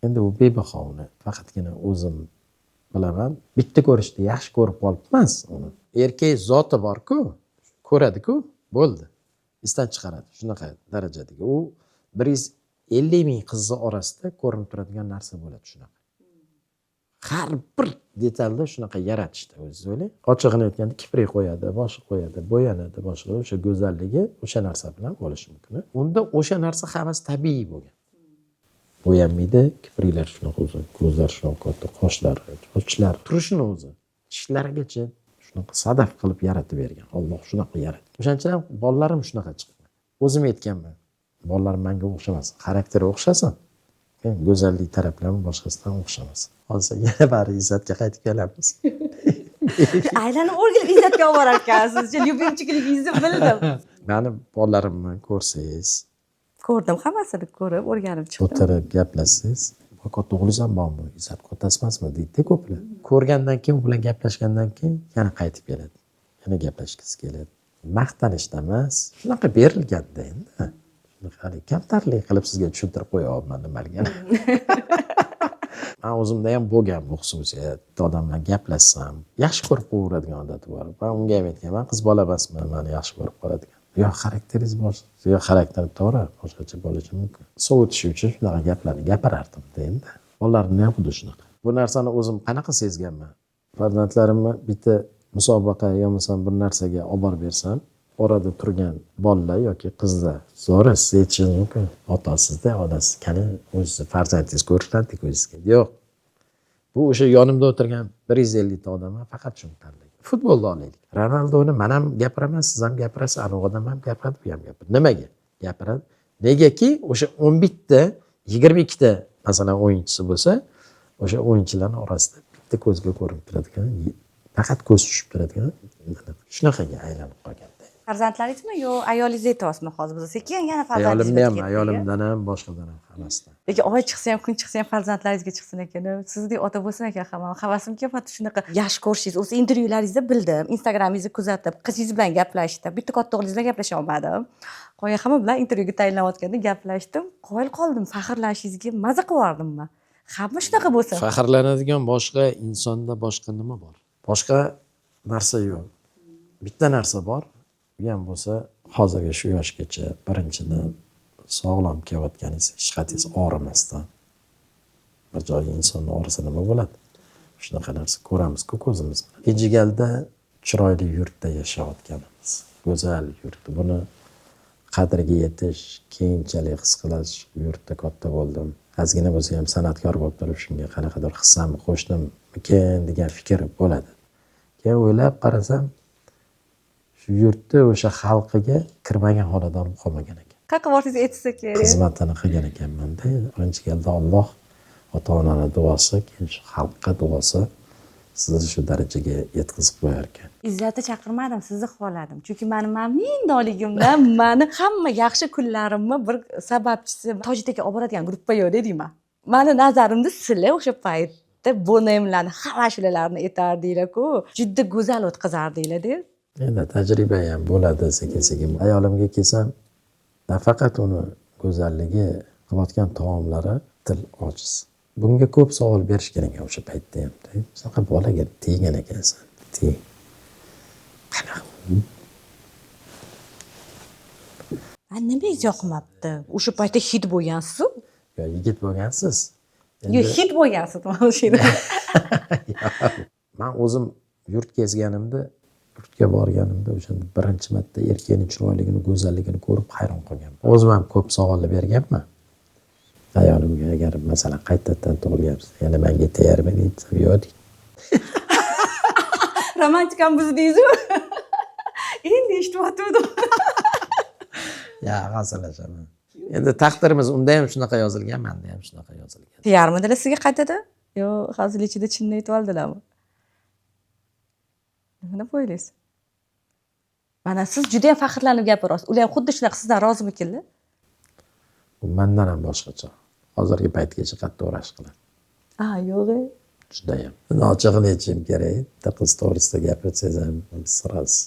endi u bebaho uni faqatgina o'zim bilaman. Bitta ko'rishda yaxshi ko'rib qolib emas uni. Erkak zoti bor-ku, ko'radi-ku, bo'ldi. Isdan chiqaradi shunaqa darajadagi. U 150 ming qizni orasida ko'rinib turadigan narsa bo'ladi shunaqa. Har bir detalda shunaqa yaratishdi o'zingiz o'ylang. Ochig'ini aytganda kiprik qo'yadi, boshi qo'yadi, bo'yanadi, boshqa o'sha go'zalligi o'sha narsa bilan bo'lishi mumkin. Unda o'sha narsa havas tabiiy bo'lgan. Bo'yanmaydi, kipriklar shunaqa uzun, ko'zlar shunaqa katta, qoshlari, sochlari, turishini o'zi, tishlarigacha shunaqa sadaf qilib yaratib bergan. Alloh shunaqa yaratgan. O'shancha ham bolalarim shunaqa chiqqan. O'zim aytganman. Bolalarim menga o'xshamas, xarakteri o'xshasin. Go'zallik taraflari boshqasidan o'xshamas. Hozir yana bari izzatga qaytib kelamiz. Aylanib o'rgilib izzatga olib borar ekansiz. Lyubimchikligingizni bildim. Mani bolalarimni ko'rsangiz, Ko'rdim, hammasini ko'rib, o'rganib chiqdim. o'tirib gaplashsangiz, "Katta o'g'lingiz ham bormi? Izzat otasi emasmi?" deydi ko'plar. Ko'rgandan keyin u bilan gaplashgandan keyin yana qaytib keladi. Yana gaplashgisi keladi. Maqtanishda emas, shunaqa berilganda endi. Shunaqa kamtarlik qilib sizga tushuntirib qo'yapman nimaligini. Men o'zimda ham bo'lgan bu xususiyat. Odam bilan gaplashsam, yaxshi ko'rib qo'yaveradigan odati bor. Men unga ham aytganman, qiz bola emasman, meni yaxshi ko'rib qoladigan. Yo xarakteringiz boshqa, yo xarakteri to'g'ri, boshqacha bo'lishi mumkin. Sovutish uchun shunaqa gaplarni gapirardim endi. Bolalarni ham xuddi shunaqa. Bu narsani o'zim qanaqa sezganman? Farzandlarimni bitta musobaqa yo'lmasam bir narsaga olib borib bersam, orada turgan bolalar yoki qizlar zo'ri siz aytishingiz mumkin. Otasizda, onasiz qani o'zingiz farzandingiz ko'rsatdik o'zingizga. Yo'q. Bu o'sha yonimda o'tirgan 150 ta odamlar faqat shuni tanlaydi. Futbolda olaylik. Ronaldoni men ham gapiraman, siz ham gapirasiz, aniq odam ham gapiradi, bu ham gapiradi. Nimaga gapiradi? Negaki o'sha 11 ta, 22 ta masalan o'yinchisi bo'lsa, o'sha o'yinchilarning orasida bitta ko'zga ko'rinib turadigan, faqat ko'z tushib turadigan shunaqaga aylanib qolgan. Farzandlaringizmi yo ayolingizni aytyapsizmi hozir? Biz sekin yana Ayolimdan ham, ketdik. ayolimdan ham, boshqadan ham hammasidan. Lekin oy chiqsa ham, kun chiqsa ham farzandlaringizga chiqsin ekan. Sizdek ota bo'lsin ekan hamma. Havasim kelyapti shunaqa yaxshi ko'rishingiz. O'zi intervyularingizni bildim, Instagramingizni kuzatib, qizingiz bilan gaplashdim. Bitta katta o'g'lingiz bilan gaplasha olmadim. Qolgan hamma bilan intervyuga tayinlanayotganda gaplashdim. Qoyil qoldim, faxrlanishingizga maza qilib men. Hamma shunaqa bo'lsin. Faxrlanadigan boshqa insonda boshqa nima bor? Boshqa narsa yo'q. Bitta narsa bor. Bu ham bo'lsa, hozirgi shu yoshgacha birinchidan sog'lom kelayotganingiz, hech qanday og'rimasdan. Bir joyga insonni og'risa nima bo'ladi? Shunaqa narsa ko'ramiz-ku ko'zimiz bilan. Ikkinchi galda chiroyli yurtda yashayotganimiz, go'zal yurt. Buni qadriga yetish, keyinchalik his qilish, yurtda katta bo'ldim. Ozgina bo'lsa ham san'atkor bo'lib turib, shunga qanaqadir hissamni qo'shdimmikin degan fikr bo'ladi. Keyin o'ylab qarasam, shu yurtda o'sha xalqiga kirmagan xonadon qolmagan ekan. Qayerga borsangiz aytsa kerak. Xizmatini qilgan ekanman-da. Birinchi galda Alloh ota-onani duosi, keyin shu xalqqa duosi sizni shu darajaga yetkazib qo'yar ekan. Izzatni chaqirmadim, sizni xohladim. Chunki meni mamnundoligimdan meni hamma yaxshi kunlarimni bir sababchisi Tojitga olib boradigan gruppa yo'q deyman. Meni nazarimda sizlar o'sha paytda bonemlarni, hamma ashulalarni aytardinglar-ku. Juda go'zal o'tkazardinglar-da. Endi tajriba ham bo'ladi sekin-sekin. Ayolimga kelsam, nafaqat uni go'zalligi, qilayotgan taomlari til ojiz. Bunga ko'p savol berishgan ekan o'sha paytda ham. Sanaqa bolaga tegan ekansan. Qanaqa? Nimangiz yoqmabdi? O'sha paytda hit bo'lgansiz-ku? Yo, yigit bo'lgansiz. Yo, hit bo'lgansiz mana o'sha yerda. Men o'zim yurt kezganimda, yurtga borganimda o'shanda birinchi marta erkakning chiroyligini, go'zalligini ko'rib hayron qolganman. O'zim ham ko'p savollar berganman. Ayolimga agar masalan qaytadan tug'ilgansiz, yana menga tayyormi deysam, yo'q deydi. Romantikam biz deysizmi? Endi eshityaptim. Ya, hazırlaşalım. endi taqdirimiz unda ham shunaqa yozilgan, menda ham shunaqa yozilgan. Yarmidilar sizga qaytadi? Yo, hazil ichida chinni aytib oldilarmi? Nima deb o'ylaysiz? Mana siz juda ham faxrlanib gapirasiz. Ular ham xuddi shunaqa sizdan rozimikinlar? Bu mendan ham boshqacha. Hozirgi paytgacha qattiq uğrash qiladi. Yo'q. Judayam. Ochig'ini aytishim kerak. Bitta qiz to'g'risida gapirsangiz ham sirasiz.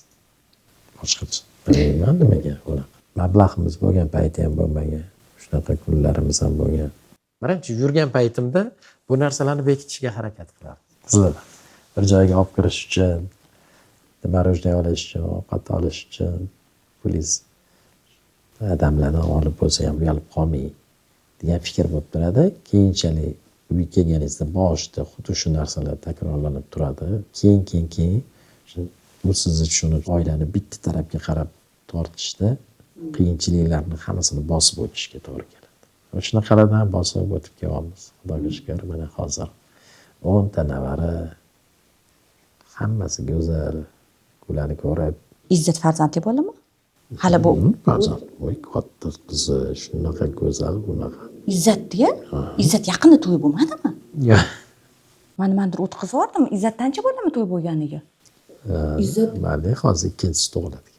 Boshqacha. Bilmayman nimaga unaqa. Mablag'imiz bo'lgan payti ham bo'lmagan. Shunaqa kunlarimiz ham bo'lgan. Birinchi yurgan paytimda bu narsalarni bekitishga harakat qilardim. Qizlar bir joyga olib kirish uchun, marojniy olish uchun, ovqat olish uchun puliz odamlardan olib bo'lsa ham uyalib qolmang degan fikr bo'lib turadi. Keyinchalik uyga kelganingizda boshida xuddi shu narsalar takrorlanib turadi. Keyin bu sizni shuni oilani bitta tarafga qarab tortishda qiyinchiliklarni hammasini bosib o'tishga to'g'ri keladi. Shunaqalardan bosib o'tib kelyapmiz. Xudoga shukr, mana hozir 10 ta nevari, hammasi go'zal, ularni ko'rib. Izzat farzandli bo'ldimi? Hali bu farzand, voy katta qizi, shunaqa go'zal, bunaqa. Izzatga? Izzat yaqinda to'y bo'lmadimi? Yo'q. Mana nimadir o'tkazib yubordim. Izzatdanchi bo'ldimi to'y bo'lganiga? Izzat mana hozir ikkinchisi tug'iladi.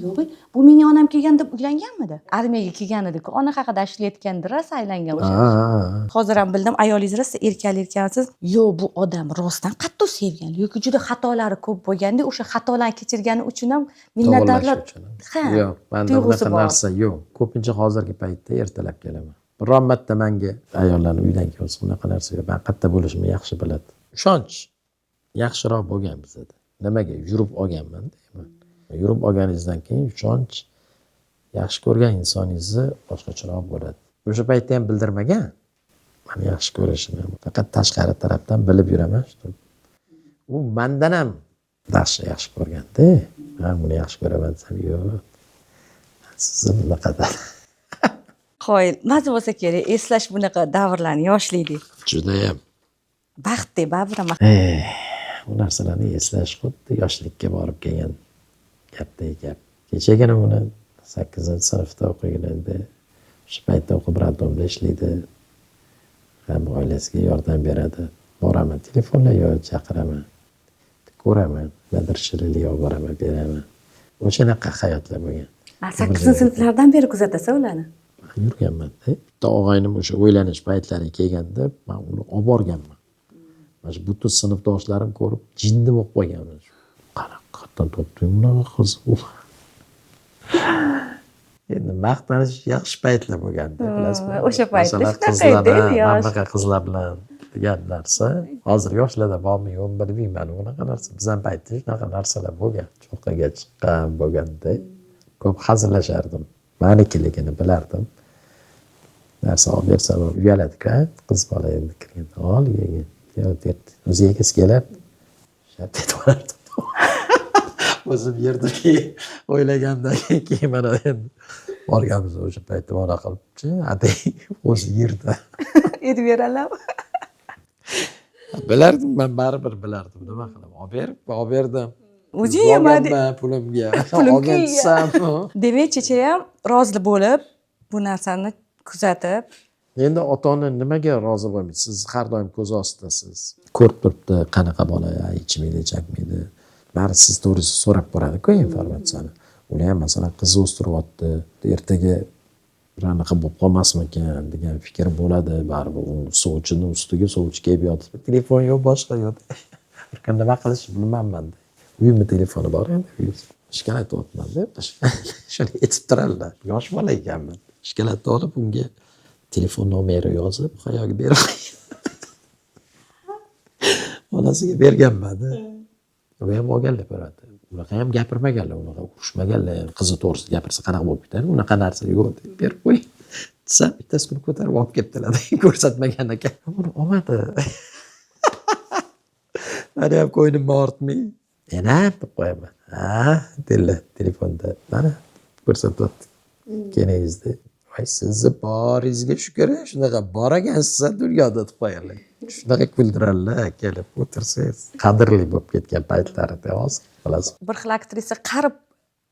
Yo'q. Bu mening onam kelganda uylanganmidi? Armiyaga kelgan edi-ku. Ona haqida ishlayotgandi, rosa aylangan o'sha. Hozir ham bildim, ayolingiz rosa erkalik ekansiz. Yo'q, bu odam rostdan qattiq sevgan yoki juda xatolari ko'p bo'lganda, o'sha xatolarni kechirgani uchun ham minnatdorlik. Yo'q, menda unaqa narsa yo'q. Ko'pincha hozirgi paytda ertalab kelaman. Biron marta menga ayollarni uydan kelsa unaqa narsa yo'q. Men qayerda bo'lishimni yaxshi biladi. Ishonch yaxshiroq bo'lgan bizda. Nimaga yurib olganman deyman. Yurib olganingizdan keyin ishonch yaxshi ko'rgan insoningizni boshqacharoq bo'ladi. O'sha paytda ham bildirmagan. Meni yaxshi ko'rishini faqat tashqari tarafdan bilib yuraman. U mendan ham yaxshi ko'rganda, men buni yaxshi ko'raman desam, yo'q. Sizni bunaqada. Qoyil, maza bo'lsa kerak, eslash bunaqa davrlarni, yoshlikni. Judayam. Baxtli baribir. Bu narsalarni eslash xuddi yoshlikka borib kelgan gapdek gap. Kechagina uni 8-sinfda o'qiganida, shu paytda o'qib raddomda ishlaydi. Ham oilasiga yordam beradi. Boraman, telefonla yo chaqiraman. Ko'raman, nimadir shirinlik olib boraman, beraman. O'shanaqa hayotlar bo'lgan. 8-sinflardan beri kuzatasan ularni? Yurganman-da. Bitta og'aynim o'sha o'ylanish paytlari kelganda, men uni olib borganman. Mana shu butun sinfdoshlarim ko'rib jinni bo'lib qolganman. Qanaqa topding bunaqa qiz? Endi maqtanish yaxshi paytlar bo'lganda, bilasizmi? O'sha paytda shunaqa bunaqa qizlar bilan degan narsa hozir yoshlarda bormi yo'qmi bilmayman. Unaqa narsa bizdan paytda shunaqa narsalar bo'lgan. Cho'qqiga chiqqan bo'lganda ko'p hazillashardim. Manikiligini bilardim. Narsa olib bersam uyaladi-ku, qiz bola endi kirganda ol yegin. O'zi yegisi kelib, shart etib olardim. O'zim yerdagi o'ylagandan keyin mana endi borganmiz o'sha paytda mana qilibchi, atay o'zi yerda. Etib berarlarmi? Bilardim, men baribir bilardim, nima qilaman. Olib berdim. O'zi yemadi. Pulimga. Pulimga. Demak, checha ham rozi bo'lib, bu narsani kuzatib. Endi ota-ona nimaga rozi bo'lmaydi? Siz har doim ko'z ostidasiz. Ko'rib turibdi, qanaqa bola, ichmaydi, chakmaydi. Bari siz to'g'risi so'rab boradi-ku informatsiyani. Ular ham masalan qiz o'stiryapti, ertaga bunaqa bo'lib qolmasmikan degan fikr bo'ladi. Baribir u sovchining ustiga sovchi kelib yotibdi. Telefon yo'q, boshqa yo'q. Bir kun nima qilish bilmayman. Uyimda telefoni bor endi. Shikolat o'tman deb, shuni aytib turarlar. Yosh bola ekanman. Shikolatni olib unga telefon nomeri yozib, qayoqqa berib onasiga berganman-da. U ham olganlar ko'radi. Unaqa ham gapirmaganlar, unaqa urushmaganlar. Qizi to'g'risida gapirsa qanaqa bo'lib ketadi? Unaqa narsa yo'q deb berib qo'y. Desam, bittasi kuni ko'tarib olib kelibdilar. Ko'rsatmagan ekan. Buni olmadi. Meni ham qo'ynimni ortmay. Yana deb qo'yaman. Telefonda mana ko'rsatyapti. Keningizda. Voy, sizni boringizga shukr, shunaqa bor ekansiz dunyoda deb qo'yarlar. Shunaqa kuldirarlar, kelib o'tirsangiz. Qadrli bo'lib ketgan paytlarida hozir, bilasiz. Bir xil aktrisa qarib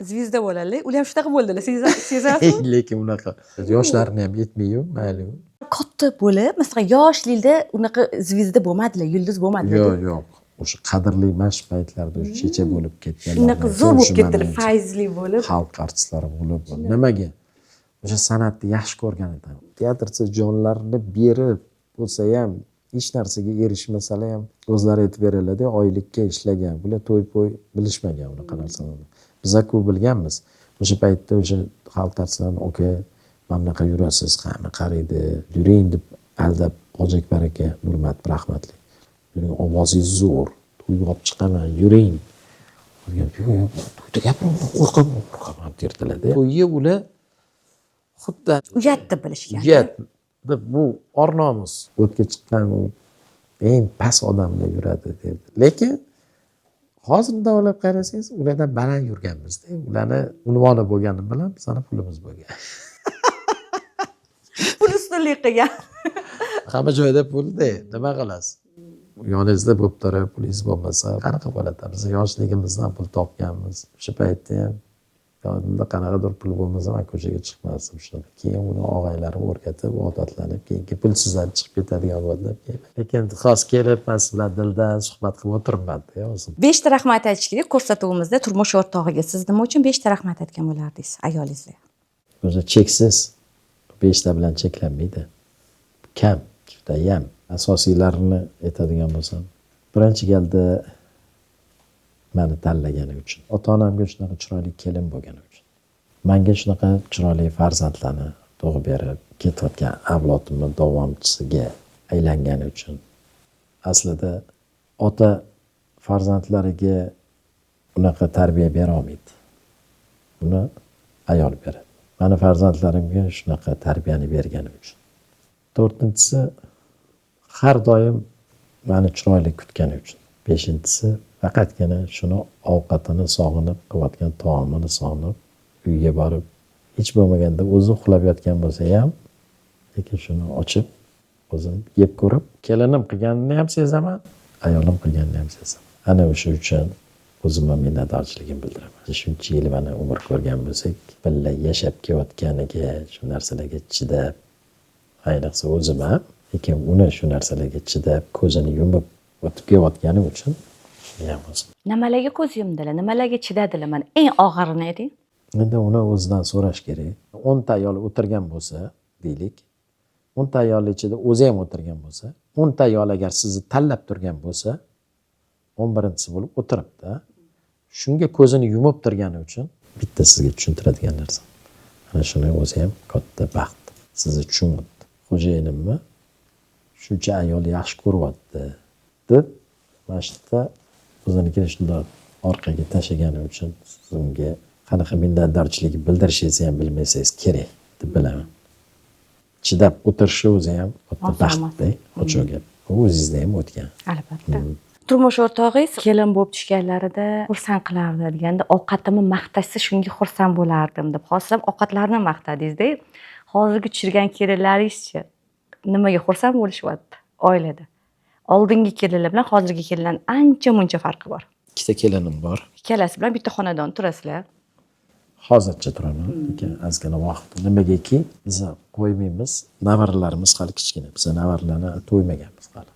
zvizda bo'ladilar. Ular ham shunaqa bo'ldilar. Sezasizmi? Lekin unaqa yoshlarini ham yetmayyu, mayli. Katta bo'lib, masalan, yoshlikda unaqa zvizda bo'lmadilar, yulduz bo'lmadilar. Yo'q. O'sha qadrli mashq paytlarida o'sha checha bo'lib ketganlar. Shunaqa zo'r bo'lib ketdilar, fayzli bo'lib. Xalq artistlari bo'lib. Nimaga? O'sha san'atni yaxshi ko'rgan edim. Teatrchi jonlarini berib bo'lsa ham hech narsaga erishmasalar ham o'zlari aytib beradilar-da, oylikka ishlagan. Bular to'y-po'y bilishmagan unaqa narsalarni. Biz-ku bilganmiz. O'sha paytda o'sha xalq artistlari "Oka, mana bunaqa yurasiz, qani qaraydi, yuring" deb aldab Hoji Akbar aka Nurmatov rahmatli. Yuring, ovozingiz zo'r, to'yga olib chiqaman, yuring. Yo'q, to'yda gapirib qo'rqaman derdilar-da. To'yga ular xuddi Uyatda bilishgan. deb bu or nomus o'tga chiqqan u eng past odamlar yuradi dedi. Lekin hozir davolab qarasangiz, ulardan baland yurganmiz-da. Ularni unvoni bo'lgani bilan bizning pulimiz bo'lgan. Pul ustunlik qilgan. Hamma joyda pul-da, nima qilasiz? Yoningizda bo'lib turib, pulingiz bo'lmasa, qanaqa bo'ladi? Biz yoshligimizdan pul topganmiz. O'sha paytda ham yonimda qanaqadir pul bo'lmasa, men ko'chaga chiqmasdim shunaqa. Keyin uni og'aylarim o'rgatib, odatlanib, keyin pulsiz ham chiqib ketadigan bo'ldim. Lekin xos kelib, men siz bilan dildan suhbat qilib o'tiribman-da o'zim. 5 ta rahmat aytish kerak. Ko'rsatuvimizda turmush o'rtog'iga siz nima uchun 5 ta rahmat aytgan bo'lardingiz ayolingizga? O'zi cheksiz 5 ta bilan cheklanmaydi. Kam, judayam. Asosiylarini aytadigan bo'lsam, birinchi galda meni tanlagani uchun, ota-onamga shunaqa chiroyli kelin bo'lgani uchun, menga shunaqa chiroyli farzandlarni tug'ib berib, ketayotgan avlodimni davomchisiga aylangani uchun. Aslida ota farzandlariga unaqa tarbiya bera olmaydi. Buni ayol beradi. Meni farzandlarimga shunaqa tarbiyani bergani uchun. To'rtinchisi, har doim meni chiroyli kutgani uchun. Beshinchisi, faqatgina shuni ovqatini sog'inib, qilayotgan taomini sog'inib, uyga borib, hech bo'lmaganda o'zi uxlab yotgan bo'lsa ham, lekin shuni ochib, o'zim yeb ko'rib, kelinim qilganini ham sezaman, ayolim qilganini ham sezaman. Ana o'sha uchun o'zimga minnatdorchiligimni bildiraman. Shuncha yil mana umr ko'rgan bo'lsak, birga yashab kelayotganiga, shu narsalarga chidab, ayniqsa o'zim ham, lekin uni shu narsalarga chidab, ko'zini yumib o'tib kelayotgani uchun nimalarga ko'z yumdilar, nimalarga chidadilar? Mana eng og'irini ayting. Endi uni o'zidan so'rash kerak. 10 ta ayol o'tirgan bo'lsa, deylik, 10 ta ayol ichida o'zi ham o'tirgan bo'lsa, 10 ta ayol agar sizni tanlab turgan bo'lsa, 11-chisi bo'lib o'tiribdi. Shunga ko'zini yumib turgani uchun bitta sizga tushuntiradigan narsa. Ana shuni o'zi ham katta baxt. Sizni tushunyapti. Xo'jayinimni shuncha ayol yaxshi ko'ryapti deb mana shu yerda o'zinikini shunday orqaga tashlagani uchun sizga qanaqa minnatdorchilik bildirishingizni ham bilmaysangiz kerak deb bilaman. Chidab o'tirishi o'zi ham katta baxtda, ochiq gap. O'zingizda ham o'tgan. Albatta. Turmush o'rtog'ingiz kelin bo'lib tushganlarida xursand qilardi deganda, ovqatimni maqtashsa shunga xursand bo'lardim deb. Hozir ham ovqatlarni maqtadingiz-da. Hozirgi tushirgan kelinlaringizchi nimaga xursand bo'lishyapti oilada? Oldingi kelinlar bilan hozirgi kelinlarning ancha-muncha farqi bor. Ikkita kelinim bor. Ikkalasi bilan bitta xonadon turasizlar. Hozircha turaman, lekin ozgina vaqt. Nimagaki, biz qo'ymaymiz, navaralarimiz hali kichkina. Biz navaralarni to'ymaganmiz hali.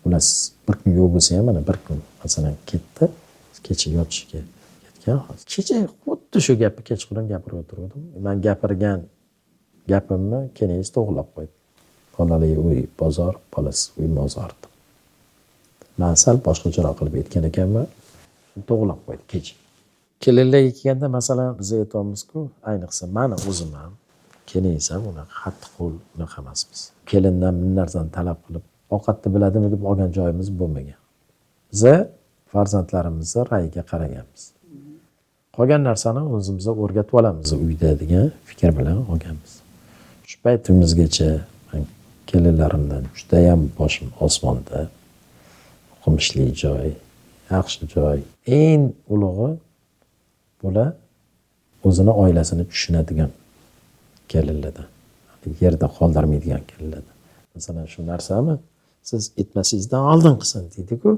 Ular bir kun yo'q bo'lsa ham mana bir kun masalan ketdi, kecha yotishga ketgan. Kecha xuddi shu gapni kechqurun gapirib o'tirdim. Men gapirgan gapimni kelingiz to'g'rilab qo'ydi. Bolali uy bozor, bolasiz uy mozor. Men sal boshqacharoq qilib aytgan ekanman, to'g'rilab qo'ydi kecha. Kelinlarga kelganda masalan biz aytamiz-ku, ayniqsa meni o'zim ham, kelingiz ham unaqa qattiqqo'l unaqa emasmiz. Kelindan bir narsani talab qilib, ovqatni biladimi deb olgan joyimiz bo'lmagan. Biz farzandlarimizni rayiga qaraganmiz. Qolgan narsani o'zimizga o'rgatib olamiz uyda degan fikr bilan olganmiz. Shu paytimizgacha men kelinlarimdan juda ham boshim osmonda, o'qimishli joy, yaxshi joy. Eng ulug'i bular o'zini oilasini tushunadigan kelinlardan. Yerda qoldirmaydigan kelinlardan. Masalan, shu narsami siz aytmasingizdan oldin qilsin deydi-ku.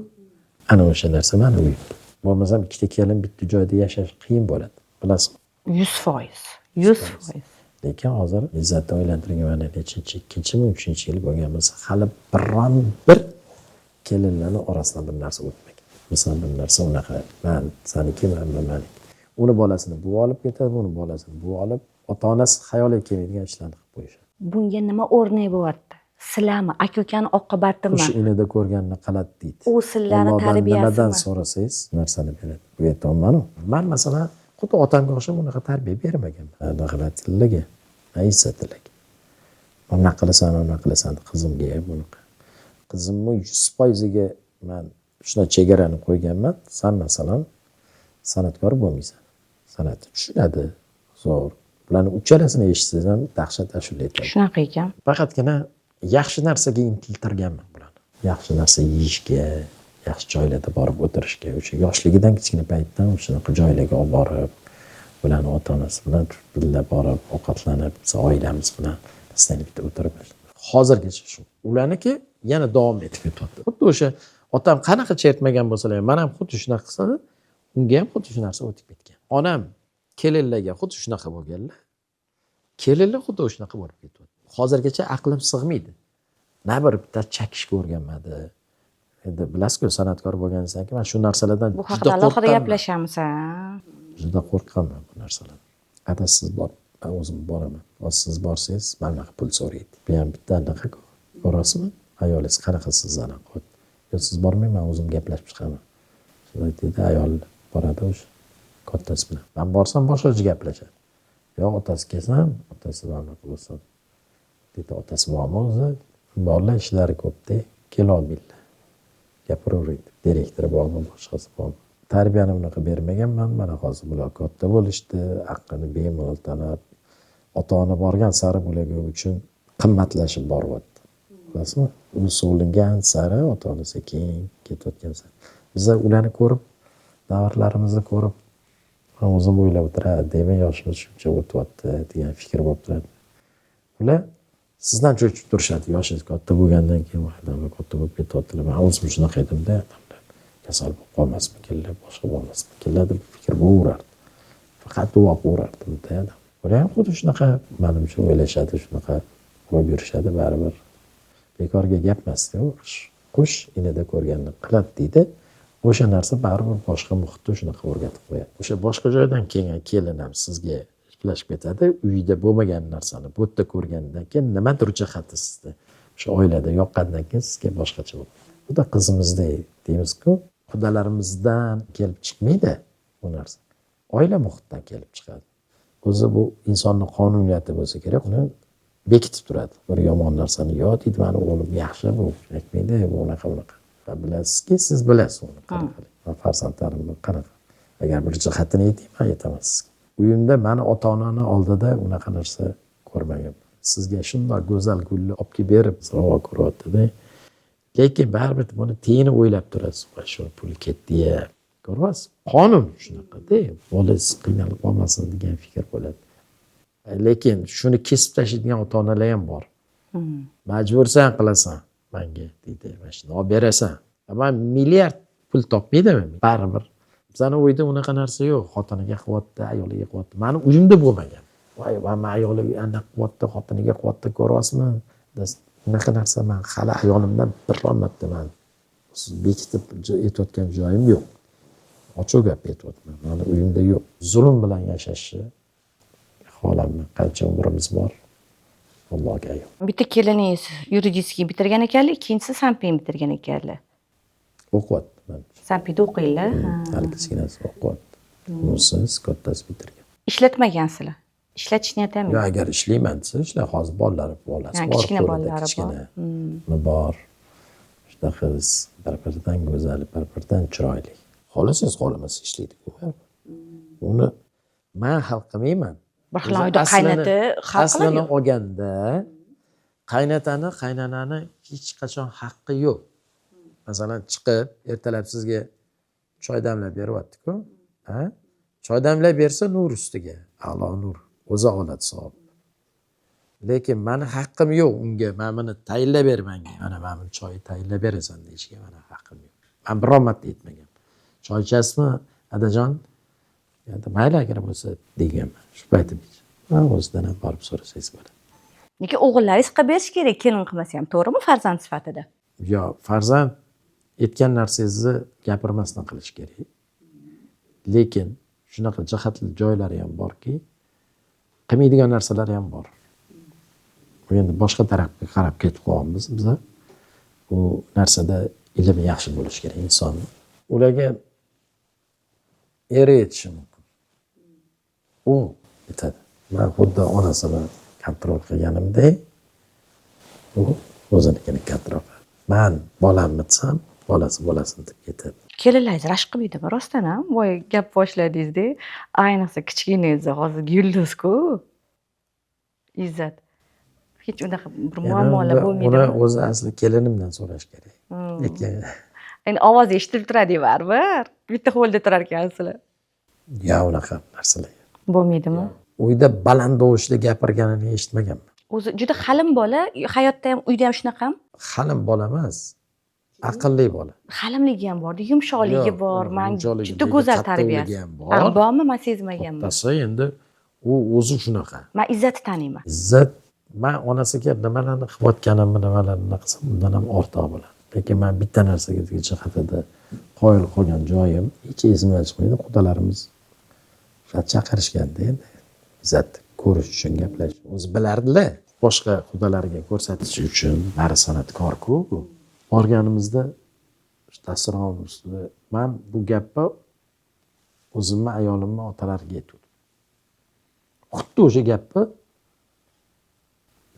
Ana o'sha narsa meni uyim. Bo'lmasam ikkita kelin bitta joyda yashash qiyin bo'ladi. bilasizmi? 100%. 100%. Lekin hozir Izzatni o'ylantirgan mana nechinchi, ikkinchimi, uchinchi yil bo'lgan bo'lsa, hali biron bir kelinlarni orasidan bir narsa o'tmagan. Misol bir narsa unaqa, man saniki, man maniki. Uni bolasini bu olib ketadi, uni bolasini bu olib, ota-onasi xayoliga kelmaydigan ishlarni qilib qo'yishadi. Bunga nima o'rnak bo'lyapti? Sizlarmi, aka-ukani oqibatimi? O'sha inida ko'rganini qiladi deydi. U sizlarni Allohdan tarbiyasimi? nimadan so'rasangiz, narsani beradi. Bu aytayapman-ku. Man masalan, xuddi otamga o'xshab unaqa tarbiya bermaganman. Rahmatliga, Izzatiga. Nima qilasan qizimga ham bunaqa. Qizimni 100%ga men shuna chegarani qo'yganman. Sen masalan san'atkor bo'lmaysan. San'atni tushunadi, zo'r. Bularni uchalasini eshitsangiz ham dahshat ashula aytadi. Shunaqa ekan. Faqatgina yaxshi narsaga intiltirganman bularni. Yaxshi narsa yeyishga, yaxshi joylarda borib o'tirishga, o'sha yoshligidan kichkina paytdan shunaqa joylarga olib borib, bularni ota-onasi bilan birga borib, ovqatlanib, biz oilamiz bilan bitta o'tirib. Hozirgacha shu. Ularniki yana davom etib ketyapti. Xuddi o'sha otam qanaqa chertmagan bo'lsalar ham, men ham xuddi shunaqa qilsa, unga ham xuddi shu narsa o'tib ketgan. Onam kelinlarga xuddi shunaqa bo'lganlar. Kelinlar xuddi shunaqa bo'lib ketyapti. Hozirgacha aqlim sig'maydi. Na bir bitta chakishga o'rganmadi. Endi bilasiz-ku, san'atkor bo'lganingizdan keyin men shu narsalardan Bu haqida alohida gaplashamiz. Juda qo'rqaman bu narsalardan. Agar siz bor, men o'zim boraman. Siz borsangiz, manaqa pul so'raydi. Bu ham bitta anaqa ko'rasizmi? Ayolingiz qanaqa sizdan qo'ydi. Yo siz bormay, men o'zim gaplashib chiqaman. Shunday deydi, ayol boradi o'sha kattasi bilan. Men borsam boshqacha gaplashadi. Yo otasi kelsam, otasi anaqa bo'lsa. Deydi, otasi bormi o'zi? Borlar ishlari ko'p-da, kelolmaydi. Gapiraveradi. Direktor bormi, boshqasi bormi? Tarbiyani bunaqa bermaganman. Mana hozir bular katta bo'lishdi, haqqini bemalol tanab, ota-ona borgan sari bularga uchun qimmatlashib boryapti. Bilasizmi? U so'lingan sari ota-ona sekin ketayotgan sari. Biz ularni ko'rib, davrlarimizni ko'rib, o'zim o'ylab o'tiradi, demak yoshimiz shuncha o'tyapti degan fikr bo'lib turadi. Ular sizdan cho'chib turishadi. Yoshingiz katta bo'lgandan keyin katta bo'lib ketyaptilar. Men o'zim shunaqa edimda, kasal bo'lib qolmasmikinlar, boshqa bo'lmasmikinlar deb fikr bo'laverardi. Faqat duo qilaverardim-da. Ular ham xuddi shunaqa menimcha o'ylashadi, shunaqa qo'yib yurishadi baribir. Bekorga gap emas-da, qush inida ko'rganini qiladi deydi. O'sha narsa baribir boshqa muhitda shunaqa o'rgatib qo'yadi. O'sha boshqa joydan kelgan kelin ham sizga iflashib ketadi. Uyda bo'lmagan narsani bu yerda ko'rgandan keyin nimadir jihati sizda o'sha oilada yoqqandan keyin sizga boshqacha bo'ladi. Bu da qizimizdek deymiz-ku, qudalarimizdan kelib chiqmaydi bu narsa. Oila muhitidan kelib chiqadi. O'zi bu insonning qonuniyati bo'lsa kerak, uni bekitib turadi. Bir yomon narsani yo deydi, meni o'g'lim yaxshi, bu aytmaydi, bu unaqa. Bilasizki, siz bilasiz uni qanaqa. Farzandlarimni qanaqa. Agar bir jihatini aytayman, aytaman sizga. Uyimda meni ota-onani oldida unaqa narsa ko'rmagan. Sizga shunday go'zal gulni olib kelib berib, savob ko'ryapti-da. Lekin baribir buni tiyini o'ylab turasiz. Shu pul ketdi-ya. Ko'ryapsiz? Qonun shunaqa-da. Bolangiz qiynalib qolmasin degan fikr bo'ladi. Lekin shuni kesib tashlaydigan ota-onalar ham bor. Majbursan qilasan menga deydi. Mana shuni olib berasan. Men milliard pul topmaydimi? Baribir. Bizani uyda unaqa narsa yo'q. Xotiniga qilyapti, ayoliga qilyapti. Meni uyimda bo'lmagan. Voy, men ayoliga anaqa qilyapti, xotiniga qilyapti, ko'ryapsizmi? Unaqa narsa men hali ayolimdan biron marta men bekitib aytayotgan joyim yo'q. Ochiq gap aytyapman. Meni uyimda yo'q. Zulm bilan yashashni xohlamayman. Qancha umrimiz bor? Allohga ayon. Bitta keliningiz yuridiskiy bitirgan ekanlar, ikkinchisi Sanpin bitirgan ekanlar. O'qiyapti. Sanpinda o'qiylar. Hali kichkinasi o'qiyapti. Bunisiz kattasi bitirgan. Ishlatmagansizlar. Ishlatishni aytaman. Yo, agar ishlayman desa, ishlar hozir bolalari bolasi bor. Kichkina bolalari bor. Uni bor. Juda qiz, bir-biridan go'zal, bir-biridan chiroyli. Xohlasangiz xohlamasa ishlaydi-ku. Uni men hal qilmayman. Bir xil oyda qaynota hal qiladi. Aslini olganda qaynotani, qaynonani hech qachon haqqi yo'q. Masalan, chiqib ertalab sizga choy damlab beryapti-ku, ha? Choy damlab bersa nur ustiga, a'lo nur, o'zi oladi savob. Lekin meni haqqim yo'q unga, men buni tayinlab ber menga. Mana men buni choy tayinlab berasan deyishga meni haqqim yo'q. Men biror marta aytmagan. Choy ichasizmi, adajon? endi mayli agar bo'lsa deganman shu paytimgacha. Man o'zidan ham borib so'rasangiz bo'ladi. Lekin o'g'illaringiz qilib berish kerak, kelin qilmasa ham, to'g'rimi, farzand sifatida? Yo, farzand aytgan narsangizni gapirmasdan qilish kerak. Lekin shunaqa jihatli joylari ham borki, qilmaydigan narsalari ham bor. Bu endi boshqa tarafga qarab ketib qolyapmiz biz. Bu narsada ilmi yaxshi bo'lish kerak insonni. Ularga eri aytishi mumkin. U aytadi. Men xuddi onasini kontrol qilganimdek, u o'zinikini kontrol qiladi. Men bolamni desam, bolasi bolasini deb ketadi. Kelinlaringiz rashk qilmaydimi rostdan ham? Voy, gap boshladingiz-da. Ayniqsa kichkinangiz hozir yulduz-ku. Izzat. Hech unaqa bir muammolar bo'lmaydimi? Uni o'zi asli kelinimdan so'rash kerak. Lekin endi ovoz eshitilib turadi baribir. Bitta hovlida turar ekansizlar. yo unaqa narsalar. Bo'lmaydimi? Uyda baland tovushda gapirganini eshitmaganman. O'zi juda halim bola, hayotda ham, uyda ham shunaqami? Halim bola emas, aqlli bola. Halimligi ham bor, yumshoqligi bor, men juda go'zal tarbiyasi. Bormi, men sezmaganman. Tasa endi u o'zi shunaqa. Men Izzatni taniyman. Izzat men onasiga nimalarni qilayotganimni, nimalarni qilsam undan ham ortiq bo'ladi. Lekin men bitta narsaga jihatida qoyil qolgan joyim, hech esimdan chiqmaydi. Xudolarimiz chaqirishganda endi Izzat ko'rish uchun gaplash. O'zi bilardilar. Boshqa xudolarga ko'rsatish uchun bari san'atkor-ku. Borganimizda dasturxon ustida men bu gapni o'zimni ayolimni otalariga aytdim. Xuddi o'sha gapni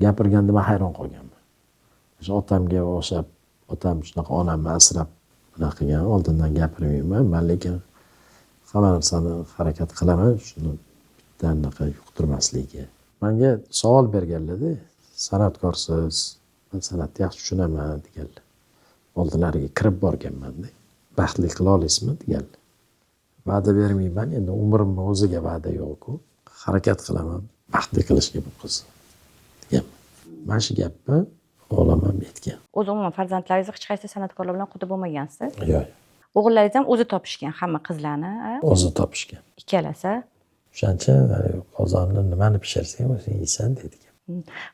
gapirganda men hayron qolganman. O'sha otamga o'xshab, otam shunaqa onamni asrab bunaqa qilgan, oldindan gapirmayman, men lekin hamma narsani harakat qilaman, shuni bitta anaqa yuqtirmaslikka. Menga savol berganlar-da, san'atkorsiz, men san'atni yaxshi tushunaman deganlar. Oldilariga kirib borganman-da. Baxtli qila olasizmi deganlar. Va'da bermayman, endi umrimni o'ziga va'da yo'q-ku. Harakat qilaman, baxtli qilishga bu qizni degan. Mana shu gapni o'g'lim ham aytgan. O'zi umuman farzandlaringiz hech qaysi san'atkorlar bilan quda bo'lmagansiz? Yo'q. O'g'illaringiz ham o'zi topishgan hamma qizlarni, o'zi topishgan. Ikkalasi. O'shancha qozonni nimani pishirsang o'zing yeysan dedi.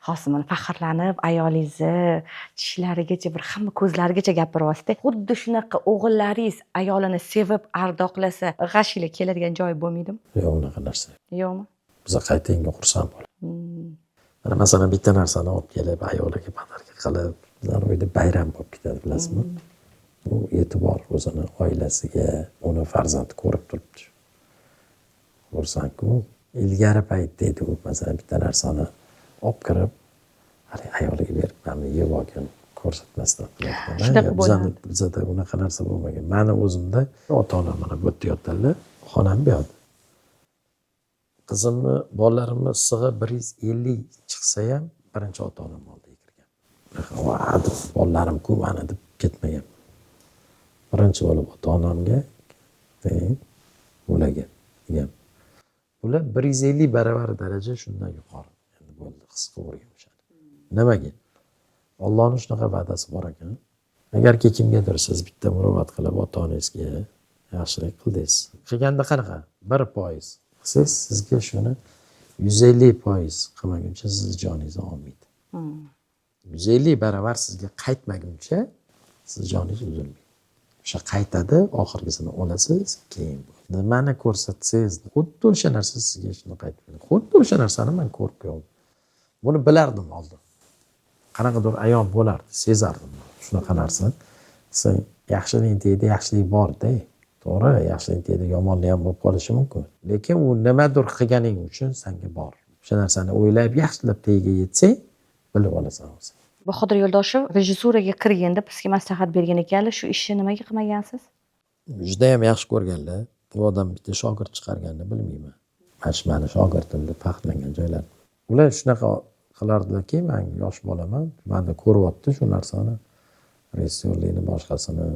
Hozir mana faxrlanib, ayolingizni tishlarigacha, bir hamma ko'zlarigacha gapiryapsiz-da. Xuddi shunaqa o'g'illaringiz ayolini sevib, ardoqlasa, g'ashila keladigan joyi bo'lmaydimi? Yo'q, unaqa narsa. Yo'qmi? Biz qaytanga xursand bo'lamiz. Mana masalan bitta narsani olib kelib, ayoliga pazarga qilib, bizlar uyda bayram bo'lib ketadi, bilasizmi? Bu e'tibor o'zini oilasiga, uni farzandi ko'rib turibdi. Xursandku. Ilgari paytda edi u masalan bitta narsani olib kirib, ayoliga berib, "Mana yeb olgin", ko'rsatmasdan qiladi. Bizda unaqa narsa bo'lmagan. Meni o'zimda ota-onam mana bu yerda yotadilar, xonam bu yoqda. Qizimni, bolalarimni sig'i 150 chiqsa ham birinchi ota-onam oldiga kirgan. Va deb bolalarim-ku mana deb ketmagan. Birinchi bo'lib ota-onamga, ularga degan. Ular 150 baravar daraja shundan yuqori. Endi bo'ldi, his qilib o'rganishadi. Nimaga? Allohning shunaqa va'dasi bor ekan. Agarki kimgadir siz bitta muruvvat qilib ota-onangizga yaxshilik qildingiz. Qilganda qanaqa? 1% siz sizga shuni 150% qilmaguncha siz joningizni olmaydi. 150 baravar sizga qaytmaguncha siz joningiz uzilmaydi. O'sha qaytadi, oxirgisini olasiz, keyin nimani ko'rsatsangiz, xuddi o'sha narsa sizga shuni qaytadi. Xuddi o'sha narsani men ko'rib qo'ydim. Buni bilardim oldin. Qanaqadir ayon bo'lardi, sezardim. Shunaqa narsa. Sen yaxshilik deydi, yaxshilik bor-da. To'g'ri, yaxshilik deydi, yomonlik ham bo'lib qolishi mumkin. Lekin u nimadir qilganing uchun senga bor. O'sha narsani o'ylab, yaxshilab tagiga yetsang, bilib olasan o'zing. Bahodir Yo'ldoshev rejissuraga kirganda bizga maslahat bergan ekanlar, shu ishni nimaga qilmagansiz? Juda ham yaxshi ko'rganlar. Bu odam bitta shogird chiqarganini bilmayman. Mani shogirdim deb faxrlangan joylar. Ular shunaqa qilardilarki, men yosh bolaman, menda ko'ryapti shu narsani. Rejissyorlikni boshqasini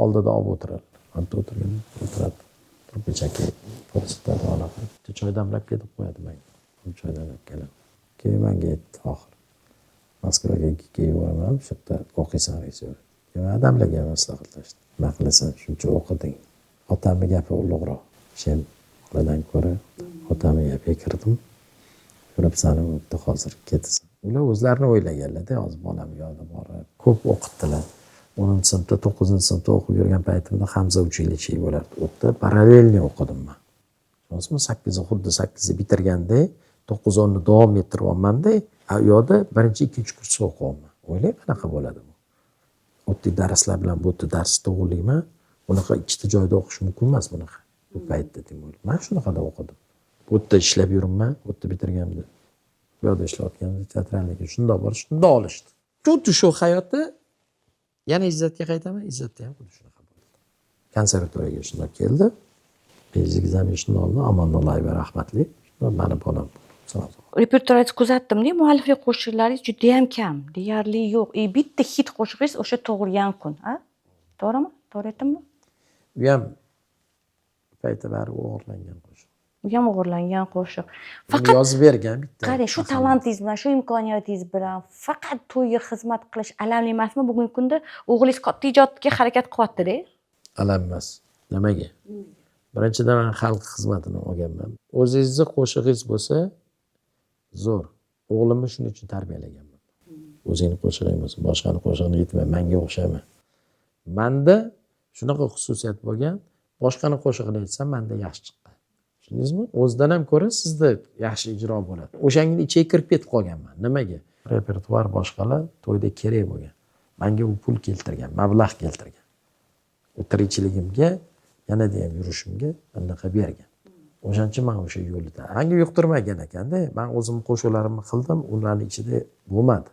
oldida olib o'tiradi. Anta o'tiradi. Turpichaki ko'rsatadi anaqa. Choy damlab ketib qo'yadi menga. Choy damlab keladi. Keyin menga aytdi oxir. Moskvaga kelaman, shu yerda o'qiysan rejissyor. Keyin odamlarga maslahatlashdi. Nima qilasan, shuncha o'qiding. Otamning gapi ulug'roq. Sen Ulardan ko'ra otamga gapga kirdim. Yuribsan u yerda hozir ketasan. Ular o'zlarini o'ylaganlar-da, hozir bolam yo'lda borib. Ko'p o'qitdilar. 10-sinfda, 9-sinfda o'qib yurgan paytimda Hamza uchilichi bo'lardi. U yerda parallelni o'qidim men. O'zim 8 bitirganda 9-10 ni davom ettiryapman-da, u yoqda 1-2 kursda o'qiyapman. O'ylang qanaqa bo'ladi bu. U yerda darslar bilan bu yerda dars to'g'rilayman. Bunaqa ikkita joyda o'qish mumkin emas bunaqa. Bu paytda deb o'ylayman. Men shunaqada o'qidim. Bu yerda ishlab yuribman, bu yerda bitirganimda. Bu yerda ishlayotganimda teatralniga shundoq borish, shundoq olishdi. Xuddi shu hayotda yana Izzatga qaytaman, Izzatda ham xuddi shunaqa bo'ldi. Konservatoriyaga shundoq keldi. Ekzaminni oldi, Amannollayev rahmatli. Mani bolam. Repertuaringizni kuzatdim-da, mualliflik qo'shiqlaringiz juda ham kam, deyarli yo'q. Bitta hit qo'shig'ingiz o'sha tug'ilgan kun, a? To'g'rimi? To'g'ri aytdimmi? U ham payti bari o'g'irlangan qo'shiq. U ham o'g'irlangan qo'shiq. Faqat yozib bergan bitta. Qarang, shu talantingiz bilan, shu imkoniyatingiz bilan faqat to'yga xizmat qilish alamli emasmi? Bugungi kunda o'g'lingiz katta ijodga harakat qilyapti-da. Alam emas. Nimaga? Birinchidan men xalq xizmatini olganman. O'zingizni qo'shig'ingiz bo'lsa zo'r. O'g'limni shuning uchun tarbiyalaganman. O'zingni qo'shig'ing bo'lsa, boshqani qo'shig'ini aytma, menga o'xshama. Menda shunaqa xususiyat bo'lgan, boshqani qo'shig'ini aytsam menda yaxshi chiqqan. Tushundingizmi? O'zidan ham ko'ra sizda yaxshi ijro bo'ladi. O'shangni ichiga kirib ketib qolganman. Nimaga? Repertuar boshqalar to'yda kerak bo'lgan. Menga u pul keltirgan, mablag' keltirgan. U tirikchiligimga, yanada ham yurishimga anaqa bergan. O'shancha men o'sha yo'lda. Menga yuqtirmagan ekanda, men o'zim qo'shiqlarimni qildim, ularning ichida bo'lmadi.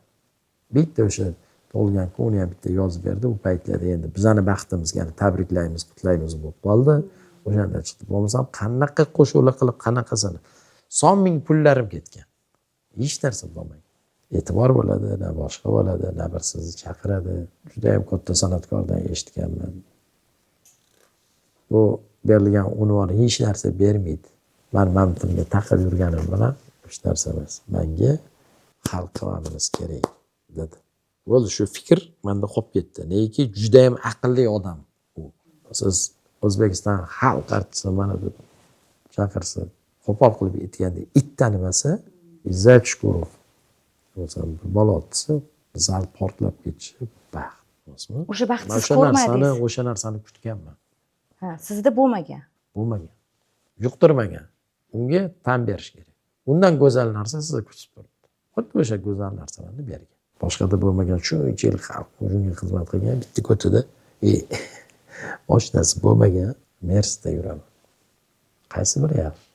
Bitta o'sha tug'ilgan kun uni ham bitta yozib berdi. U paytlarda endi bizani baxtimizga tabriklaymiz, qutlaymiz bo'lib qoldi. O'shanda chiqdi. Bo'lmasam qanaqa qo'shiqlar qilib, qanaqasini. Son ming pullarim ketgan. Hech narsa bo'lmagan. E'tibor bo'ladi, na boshqa bo'ladi, na bir sizni chaqiradi. Juda ham katta san'atkordan eshitganman. Bu berilgan unvoni hech narsa bermaydi. Men mamtimga taqib yurganim bilan hech narsa emas. Menga xalq qilamiz kerak dedi. Bo'ldi, shu fikr menda qolib ketdi. Neki juda ham aqlli odam u. Siz O'zbekiston xalq artisti mana deb chaqirsa, qo'pol qilib aytganda it tanimasa, Izzat Shukurov bo'lsam bir bola otsa, zal portlab ketishi baxt. O'sha baxtsiz ko'rmadingiz. O'sha narsani kutganman. Ha, sizda bo'lmagan. Bo'lmagan. Yuqtirmagan. Unga tan berish kerak. Undan go'zal narsa sizga kutib turibdi. Xuddi o'sha go'zal narsalarni bergan. Boshqada bo'lmagan shuncha yil xalq uchun xizmat qilgan bitta ko'chada mashinasi bo'lmagan Mercedesda yuraman. Qaysi biri yaxshi?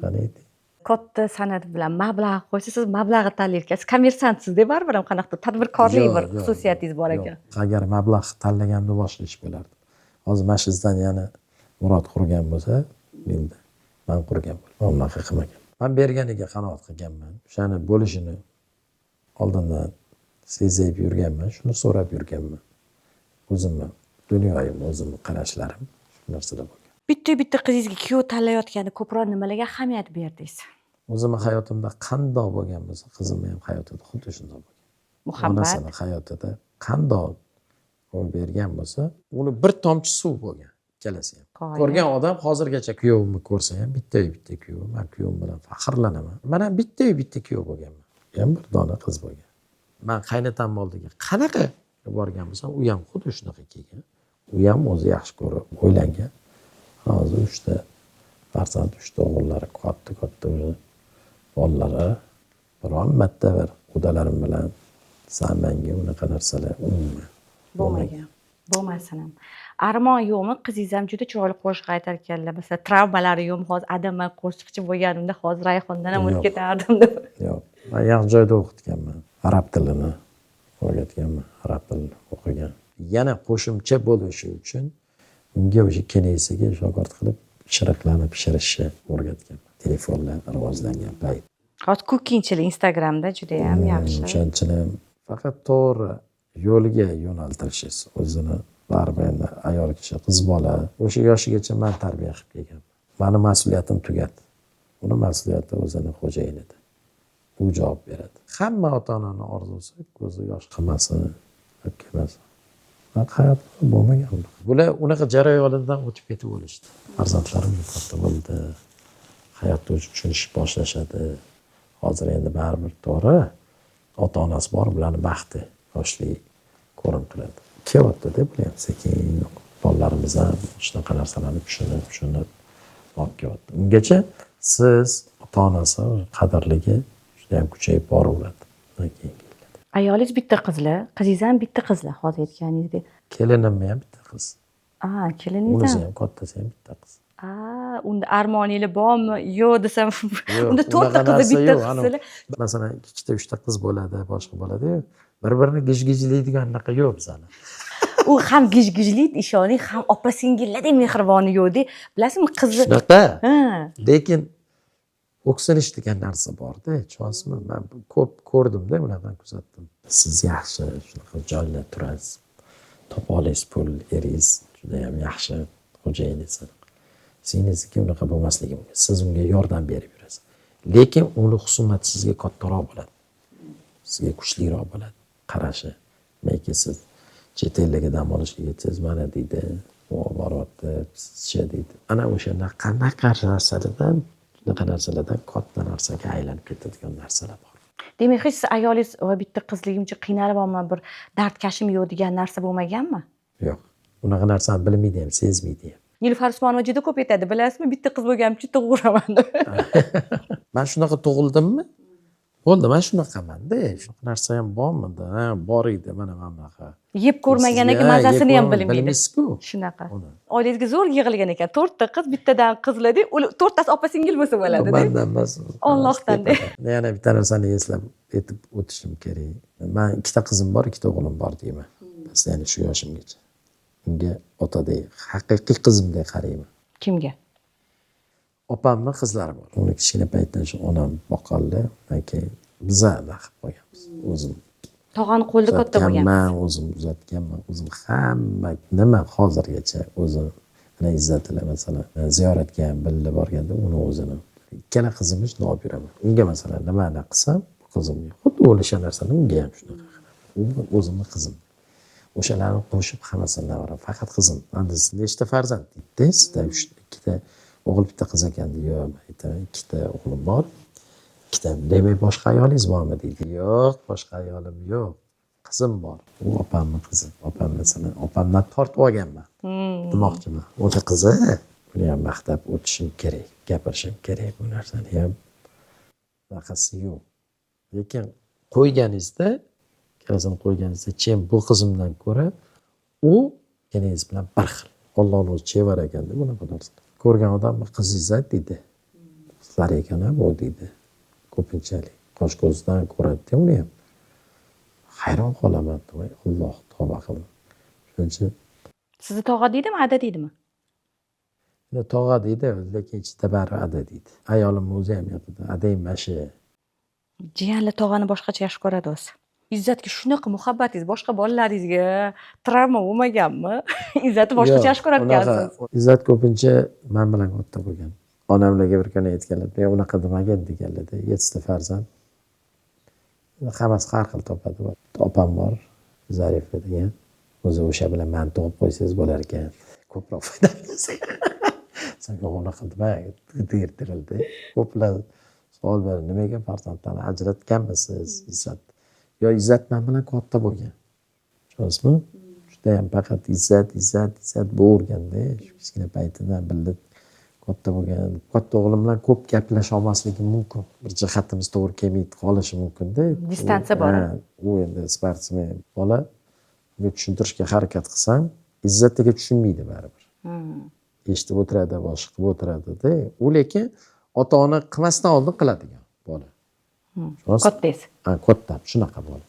Qani ayting. Katta san'at bilan mablag' qo'ysa, siz mablag'ni tanlayotgansiz. Kommersantsiz-da baribir ham qanaqa tadbirkorlik bir xususiyatingiz bor ekan. Agar mablag' tanlaganda boshqa ish bo'lardi. Hozir mana sizdan yana Murod qurgan bo'lsa, menda men qurgan bo'laman. Unaqa qilmagan. Men berganiga qanoat qilganman. O'shani bo'lishini oldindan sezib yurganman, shuni so'rab yurganman. O'zimni dunyoyim, o'zimni qarashlarim shu narsada bo'lgan. Bitta qizingizga kuyov tanlayotganda ko'proq nimalarga ahamiyat berdingiz? O'zimni hayotimda qandoq bo'lgan bo'lsa, qizimni ham hayotida xuddi shunday bo'lgan. Muhabbat. Onasini hayotida qandoq qo'l bergan bo'lsa, uni bir tomchi suv bo'lgan. Ikkalasi ham. Ko'rgan odam hozirgacha kuyovimni ko'rsa ham bitta kuyov. Men kuyovim bilan faxrlanaman. Mana bitta kuyov bo'lganman. Ham bir dona qiz bo'lgan. Men qaynatamni oldiga qanaqa borgan bo'lsam, u ham xuddi shunaqa kelgan. U ham o'zi yaxshi ko'rib o'ylangan. Hozir 3 ta farzand, 3 ta o'g'illari katta bolalari biron marta bir qudalarim bilan san menga unaqa narsalar umuman bo'lmagan. Bo'lmasin ham. Armon yo'qmi? Qizingiz ham juda chiroyli qo'shiq aytar ekanlar. Masalan, travmalari yo'qmi? Hozir adaman qo'shiqchi bo'lganimda hozir Rayhondan ham o'tib ketardim deb. Yo'q. Men yaxshi joyda o'qitganman. Arab tilini o'rgatganman. Arab tilini o'qigan. Yana qo'shimcha bo'lishi uchun unga o'sha kenaysiga shogird qilib shiriqlarni pishirishni o'rgatganman. Telefonlar rivojlangan payt. Hozir kukinchilik Instagramda juda ham yaxshi. O'shanchalik faqat to'g'ri yo'liga yo'naltirishingiz. O'zini baribir endi ayol kishi, qiz bola o'sha yoshigacha men tarbiya qilib kelganman. Meni mas'uliyatim tugadi. Uni mas'uliyati o'zini xo'jayinida. U javob beradi. Hamma ota-onaning orzusi ko'zi yosh qilmasin, o'tkamasin. Men hayotda bo'lmagan. Bular unaqa jarayonlardan o'tib ketib olishdi. Farzandlarim katta bo'ldi. hayotni o'zi tushunishni boshlashadi. Hozir endi baribir to'g'ri ota onasi bor, bularni baxti yoshlik ko'rinib turadi. Kelyapti-da bu ham sekin bolalarimiz ham shunaqa narsalarni tushunib olib kelyapti. Ungacha siz ota onasi qadrligi juda ham kuchayib boraveradi. Ayolingiz bitta qizlar, qizingiz ham bitta qizlar hozir aytganingizdek. Kelinimmi ham bitta qiz. Keliningiz Unisi ham. ham kattasi ham bitta qiz. Unda armoningiz bormi? Yo'q desam, Yo'q, unda to'rtta unaqa qiz, narsa bitta yo'q. qizlar. Masalan, ikkita, uchta qiz bo'ladi, boshqa bo'ladi-yu. Bir-birini gij-gijlaydigan anaqa yo'q bizani. U ham gij-gijli, ishoning, ham opa singillardek mehriboni yo'qdek. Bilasizmi, qizni. Shunaqa. Ha. Lekin o'ksinish degan narsa bor-da, tushunasizmi? Men ko'p ko'rdim-da, bunaqa kuzatdim. Siz yaxshi shunaqa joyda turasiz. Topa olasiz pul, eringiz juda ham yaxshi xo'jayinsiz. Singizniki unaqa bo'lmasligi mumkin. Siz unga yordam berib yurasiz. Lekin uni husumati sizga kattaroq bo'ladi. Sizga kuchliroq bo'ladi qarashi. Lekin siz chet elga dam olishga ketsangiz, mana deydi, u boryapti, sizcha deydi. Ana o'shanda qanaqa narsalardan katta narsaga aylanib ketadigan narsalar bor. Demak, hech siz ayolingiz va bitta qizligimcha qiynalibman, bir dardkashim yo'q degan narsa bo'lmaganmi? Yo'q. Unaqa narsani bilmaydi ham, sezmaydi ham. Nilufar Usmonova juda ko'p aytadi, bilasizmi? Bitta qiz bo'lganimcha tug'iraman deb. Men shunaqa tug'ildimmi? Bo'ldi, men shunaqaman-da. Shunaqa narsa ham bormidi? Ha, bor edi, mana bunaqa. Yeb ko'rmaganiga mazasini ham bilmaydi. Bilmaysiz-ku. Shunaqa. Oilangizga zo'r yig'ilgan ekan. 4 ta qiz, bittadan qizlar-dek, ular 4 tasi opa singil bo'lsa bo'ladi-da. Mendan emas. Allohdan-da. Yana bitta narsani eslab aytib o'tishim kerak. Men ikkita qizim bor, ikkita o'g'lim bor deyman. Bas, ya'ni shu yoshimgacha. Unga otadek, haqiqiy qizimdek qarayman. Kimga? Opamning qizlari bor. Uni kichkina paytdan shu onam boqqanlar, keyin biza qilib qo'yganmiz. O'zim Tog'ani qo'lida katta bo'lgan. Men o'zim uzatganman. O'zim hamma nima hozirgacha o'zim ana Izzatlar masalan ziyoratga ham birga borganda uni o'zini ikkala qizimni olib yuraman. Unga masalan nimani qilsam, qizimga xuddi o'sha narsani unga ham shunaqa qilaman. U o'zimning qizim. O'shalarni qo'shib hammasini beraman. Faqat qizim. Endi nechta farzand deydi? Sizda ikkita o'g'il, bitta qiz ekan deydi. Aytaman, ikkita o'g'lim bor. Ikkita. Demak, boshqa ayolingiz bormi deydi. Yo'q, boshqa ayolim yo'q. Qizim bor. U opamning qizi. Opam masalan, opamdan tortib olganman. Demoqchiman. O'sha qizi, uni ham maqtab o'tishim kerak, gapirishim kerak bu narsani ham. Bunaqasi yo'q. Lekin qo'yganingizda, qizim qo'yganingizda, "Chem bu qizimdan ko'ra u kelingiz bilan bir xil. Allohning o'zi chevar ekan" deb bunaqa narsa. Ko'rgan odam qizingiz deydi. Qizlar ekan bu deydi. Ko'pinchalik qosh ko'zdan ko'radi uni ham. Hayron qolaman, voy Alloh tavba qildi. Shuncha Sizni tog'a deydimi, ada deydimi? tog'a deydi, lekin ichida bari ada deydi. Ayolim o'zi ham yoqdi. Adaymashi. Jiyanlar tog'ani boshqacha yaxshi ko'radi o'zi. Izzatga shunaqa muhabbatingiz boshqa bolalaringizga travma bo'lmaganmi? Izzatni boshqacha yaxshi ko'rar ekansiz. Izzat ko'pincha men bilan katta bo'lgan. Onamlarga bir kuni aytganlar, "Men unaqa demagan" deganlar-da, 7 ta farzand. Hammasi har xil topadi. Opam bor, Zarifa degan. O'zi o'sha bilan men tug'ib qo'ysangiz bo'lar ekan. Ko'proq foydalanasiz. Senga unaqa deyirildi. Ko'plar savol berdi, "Nimaga farzandlarni ajratganmisiz, Izzat?" Yo, Izzat men bilan katta bo'lgan. Tushunasizmi? Juda ham faqat Izzat bo'lganda, shu kichkina paytidan bilib katta bo'lgan. Katta o'g'lim bilan ko'p gaplasha olmasligi mumkin. Bir jihatimiz to'g'ri kelmaydi qolishi mumkin-da. Distansiya bor. U endi sportsmen bola. Unga tushuntirishga harakat qilsam, Izzatga tushunmaydi baribir. Eshitib o'tiradi, boshqa qilib o'tiradi-da. U lekin ota-ona qilmasdan oldin qiladigan bola. Kattangiz. Ha, katta, shunaqa bola.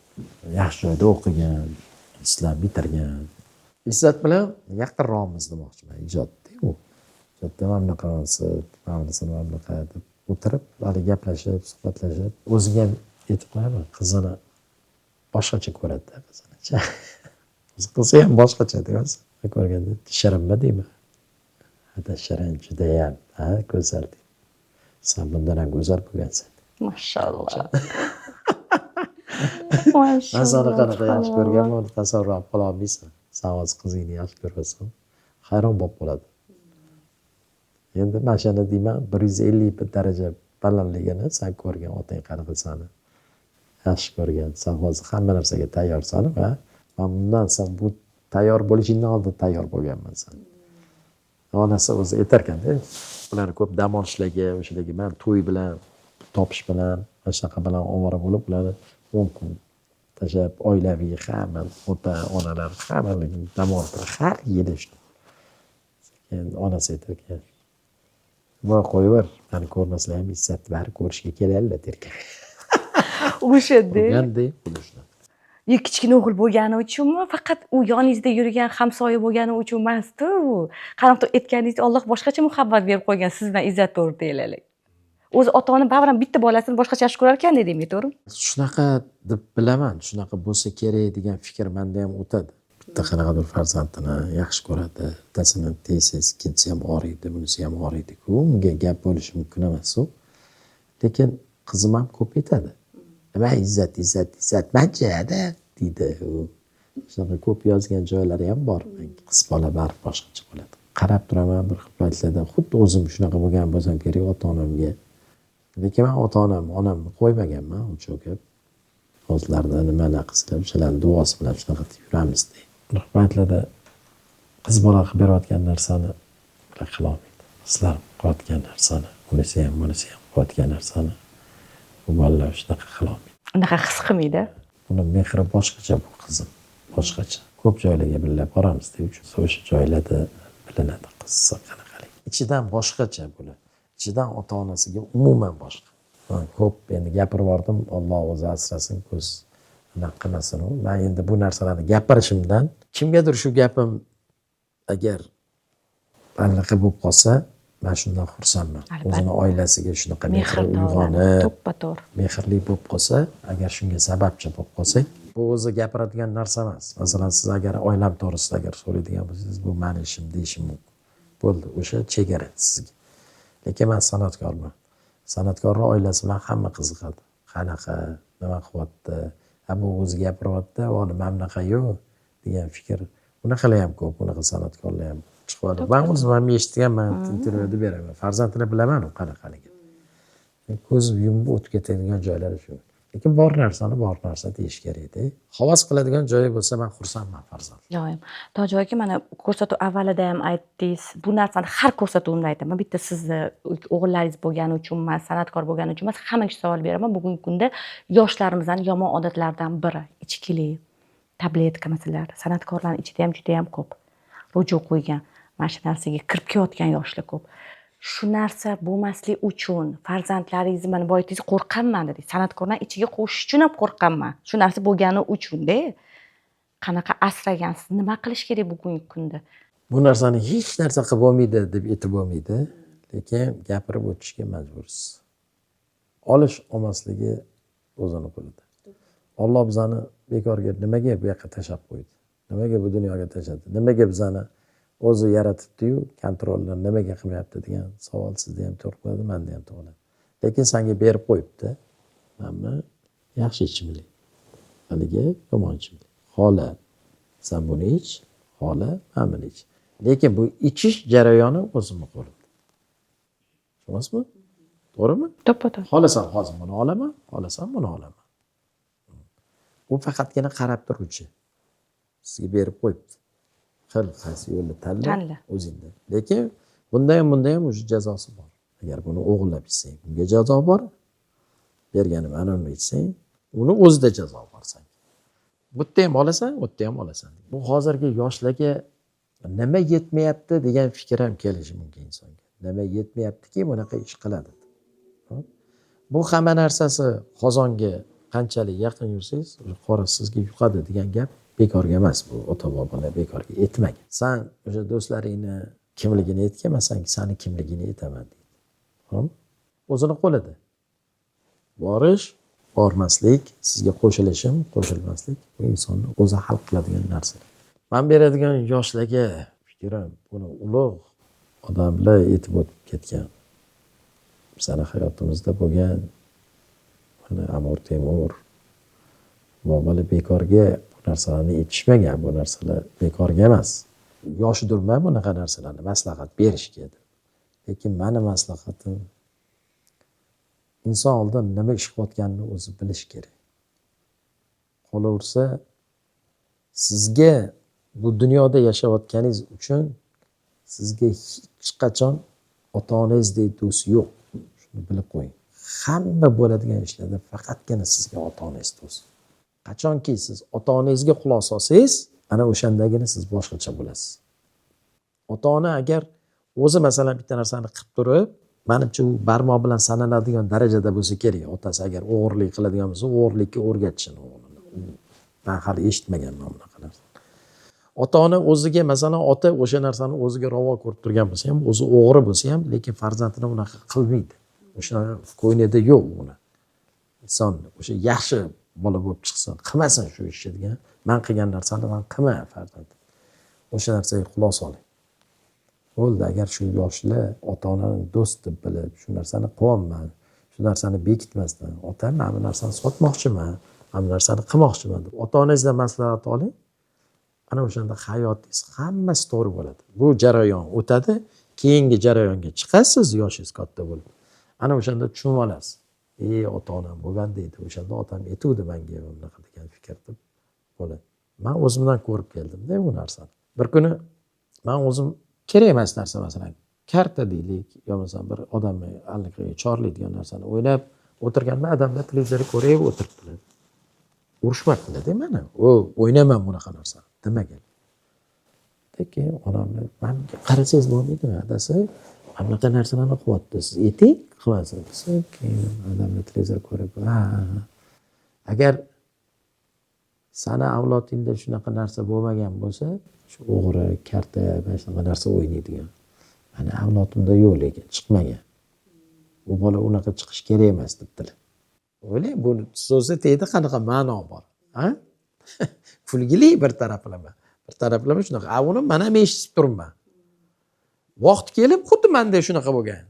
Yaxshi joyda o'qigan, islam bitirgan. Izzat bilan yaqinroqmiz demoqchiman, ijodda u. Ijodda mamlakat deb o'tirib, hali gaplashib, suhbatlashib, o'ziga ham aytib qo'yaman, qizini boshqacha ko'radi-da, qizini. Qizi ham boshqacha deyapsiz. Ko'rganda shirinmi deyman. Hada shirin juda ham, ha, go'zal deydi. Sen bundan ham go'zal bo'lgansan. Mashalloh. Men seni qanaqa yaxshi ko'rganman, uni tasavvur qila olmaysan. Sen o'z qizingni yaxshi ko'rsan, hayron bo'lib qoladi. endi mana shuni deyman 150 daraja balandligini san ko'rgan otang qanaqa sani yaxshi ko'rgan, san hozir hamma narsaga tayyorsan va man bundan san bu tayyor bo'lishingdan oldin tayyor bo'lganman san. Onasi o'zi aytarkanda, ular ko'p dam olishlarga, o'shalarga man to'y bilan, topish bilan, mana shunaqa bilan ovora bo'lib, ularni 10 kun tashlab, oilaviy hamma ota, onalar hammalarni dam olib, har yili shu. Endi onasi aytarkan, "Voy qo'yaver, mani ko'rmaslar ham izzat bari ko'rishga keladilar" derkan. O'shanda Gandek bo'lishdi. kichkina o'g'il bo'lgani uchunmi, faqat u yoningizda yurgan hamsoya bo'lgani uchun emasdi u. Qanaqa aytganingiz Alloh boshqacha muhabbat berib qo'ygan siz bilan izzat to'g'risida. O'zi ota-ona baribir bitta bolasini boshqacha yaxshi ko'rar ekan deydimi, to'g'rimi? Shunaqa deb bilaman, shunaqa bo'lsa kerak degan fikr menda ham o'tadi. Bitta qanaqadir farzandini yaxshi ko'radi, bittasini tez ikkinchisi ham oriydi, bunisi ham oriydi-ku, unga gap bo'lishi mumkin emas u. Lekin qizim ham ko'p aytadi. Nima izzat manchada deydi u. Shunaqa ko'p yozgan joylari ham bor. Qiz bola baribir boshqacha bo'ladi. Qarab turaman bir xil paytlarda, xuddi o'zim shunaqa bo'lgan bo'lsam kerak ota-onamga. Lekin men onamni qo'ymaganman uncha ko'p. O'zlarida nimalar qilsa, o'shalarning duosi bilan shunaqa yuramiz deydi. Bir paytlarda qiz bola qilib berayotgan narsani qila olmaydi. Qizlar qilayotgan narsani, bunisi ham qilayotgan narsani bu bolalar shunaqa qila olmaydi. Unaqa his qilmaydi. Uni mehri boshqacha bu qizim, boshqacha. Ko'p joylarga birga boramiz deb uchun o'sha joylarda bilinadi qiz qanaqalik. Ichidan boshqacha bular. Ichidan ota-onasiga umuman boshqa. Ko'p endi gapirib bordim, Alloh o'zi asrasin, ko'z unaqa qilmasin u. Men endi bu narsalarni gapirishimdan kimgadir shu gapim agar aniq bo'lib qolsa, men shundan xursandman. O'zini oilasiga shunaqa mehr uyg'onib, to'ppa-to'g'ri. mehrli bo'lib qolsa, agar shunga sababchi bo'lib qolsak, bu o'zi gapiradigan narsa emas. Masalan, siz agar oilam to'g'risida agar so'raydigan bo'lsangiz, bu meni ishim deyishim mumkin. Bo'ldi, o'sha chegara sizga. Lekin men san'atkorman. San'atkorning oilasi bilan hamma qiziqadi. Qanaqa, nima qilyapti? Bu o'zi gapiryapti, nima bunaqa yo'q degan fikr. Bunaqalar ham ko'p, bunaqa san'atkorlar ham chiqadi. Men o'zim ham eshitganman, intervyuda beraman. Farzandini bilaman u qanaqaligi. Ko'z yumib o'tib ketadigan joylari shu. Lekin bor narsa deyish kerak-da. Havas qiladigan joyi bo'lsa men xursandman farzand. Yo'q. Toji aka, mana ko'rsatuv avvalida ham aytdingiz. Bu narsani har ko'rsatuvimda aytaman. Bitta sizni o'g'illaringiz bo'lgani uchun emas, san'atkor bo'lgani uchun emas, hammaga savol beraman. Bugungi kunda yoshlarimizning yomon odatlaridan biri ichkilik, tabletka masalalari. San'atkorlarning ichida ham juda ham ko'p. Ruju qo'ygan, mana shu narsaga kirib kelayotgan yoshlar ko'p. Shu narsa bo'lmaslik uchun farzandlaringizni mana bu aytingiz qo'rqaman dedi. San'atkorlar ichiga qo'shish uchun ham qo'rqaman. Shu narsa bo'lgani uchun-da. Qanaqa asragansiz, nima qilish kerak bugungi kunda? Bu narsani hech narsa qilib bo'lmaydi deb aytib bo'lmaydi, lekin gapirib o'tishga majbursiz. Olish olmasligi o'zini qo'lida. Alloh bizani bekorga nimaga bu yoqqa tashlab qo'ydi? Nimaga bu dunyoga tashladi? Nimaga bizani o'zi yaratibdi-yu, kontrolni nimaga qilmayapti degan savol sizda ham tug'iladi, menda ham tug'iladi. Lekin senga berib qo'yibdi. Mana yaxshi ichimlik. Haligi yomon ichimlik. Xola sen buni ich, xola men buni ich. Lekin bu ichish jarayoni o'zimning qo'limda. Tushunasizmi? To'g'rimi? To'ppa-to'g'ri. Xolasam hozir buni olaman, xolasam buni olaman. Bu faqatgina qarab turuvchi. Sizga berib qo'yibdi. Qaysi yo'lni tanla o'zingda. Lekin bunda ham o'sha jazosi bor. Agar buni o'g'irlab ichsang, bunga jazo bor. Berganim ana uni ichsang, uni o'zida jazo bor senga. Bu yerda ham olasan, u yerda ham olasan. Bu hozirgi yoshlarga nima yetmayapti degan fikr ham kelishi mumkin insonga. Nima yetmayaptiki bunaqa ish qiladi. Bu hamma narsasi qozonga qanchalik yaqin yursangiz, qora sizga yuqadi degan gap bekorga emas bu. Ota-bobolar bekorga aytmagan. Sen o'sha do'stlaringni kimligini aytgan, men seni kimligini aytaman deydi. O'zini qo'lida. Borish, bormaslik, sizga qo'shilishim, qo'shilmaslik bu insonni o'zi hal qiladigan narsa. Men beradigan yoshlarga fikrim, buni ulug' odamlar aytib o'tib ketgan. Bizning hayotimizda bo'lgan mana Amir Temur bobolar bekorga bu narsalarni aytishmagan, bu narsalar bekorga emas. Yoshi durmay bunaqa narsalarni maslahat berishgan. lekin mani maslahatim inson oldin nima ish qilayotganini o'zi bilish kerak. Qolaversa sizga bu dunyoda yashayotganingiz uchun sizga hech qachon ota-onangizdek do'st yo'q. Shuni bilib qo'ying. Hamma bo'ladigan ishlarda faqatgina sizga ota-onangiz do'st. Qachonki siz ota-onangizga quloq solsangiz, ana o'shandagina siz boshqacha bo'lasiz. Ota-ona agar o'zi masalan bitta narsani qilib turib, menimcha u barmoq bilan sanaladigan darajada bo'lsa kerak. Otasi agar o'g'irlik qiladigan bo'lsa, o'g'irlikka o'rgatsin o'g'lini. Men hali eshitmaganman bunaqa narsa. Ota-ona o'ziga masalan ota o'sha narsani o'ziga ravo ko'rib turgan bo'lsa ham, o'zi o'g'ri bo'lsa ham, lekin farzandini unaqa qilmaydi. O'sha ko'nglida yo'q uni. Inson o'sha yaxshi bola bo'lib chiqsin, qilmasin shu ishni degan. Men qilgan narsani men qilma farzandim. O'sha narsaga quloq soling. Bo'ldi, agar shu yoshlar ota-onani do'st deb bilib, shu narsani qilyapman, shu narsani bekitmasdan, ota men bu narsani sotmoqchiman, men bu narsani qilmoqchiman deb ota-onangizdan maslahat oling. Ana o'shanda hayotingiz hammasi to'g'ri bo'ladi. Bu jarayon o'tadi, keyingi jarayonga chiqasiz yoshingiz katta bo'lib. Ana o'shanda tushunib olasiz. Ota-onam bo'lganda edi, o'shanda otam aytuvdi menga bunaqa degan fikr deb bo'ladi. Men o'zimdan ko'rib keldim-da bu narsani. Bir kuni men o'zim kerak emas narsa masalan, karta deylik, yo masalan bir odamni allaqanday chorlaydigan narsani o'ylab o'tirganman, odamlar televizorni ko'rib o'tiribdilar. Urushmabdilar-da mana. O'ynaman bunaqa narsani demagan. Keyin onamlar, "Men qarasangiz bo'lmaydimi, adasi? Bunaqa narsalarni qilyapti. Siz ayting, qilmasin." Keyin odamlar televizor ko'rib, agar sana avlodingda shunaqa narsa bo'lmagan bo'lsa, shu o'g'ri, karta, mana shunaqa narsa o'ynaydigan. Mani avlodimda yo'q lekin chiqmagan. Bu bola unaqa chiqish kerak emas debdilar. O'ylang, bu so'zda tegdi qanaqa ma'no bor, ha? Kulgili bir taraflama. Bir taraflama shunaqa. Uni men ham eshitib turibman. Vaqt kelib xuddi menda shunaqa bo'lgan.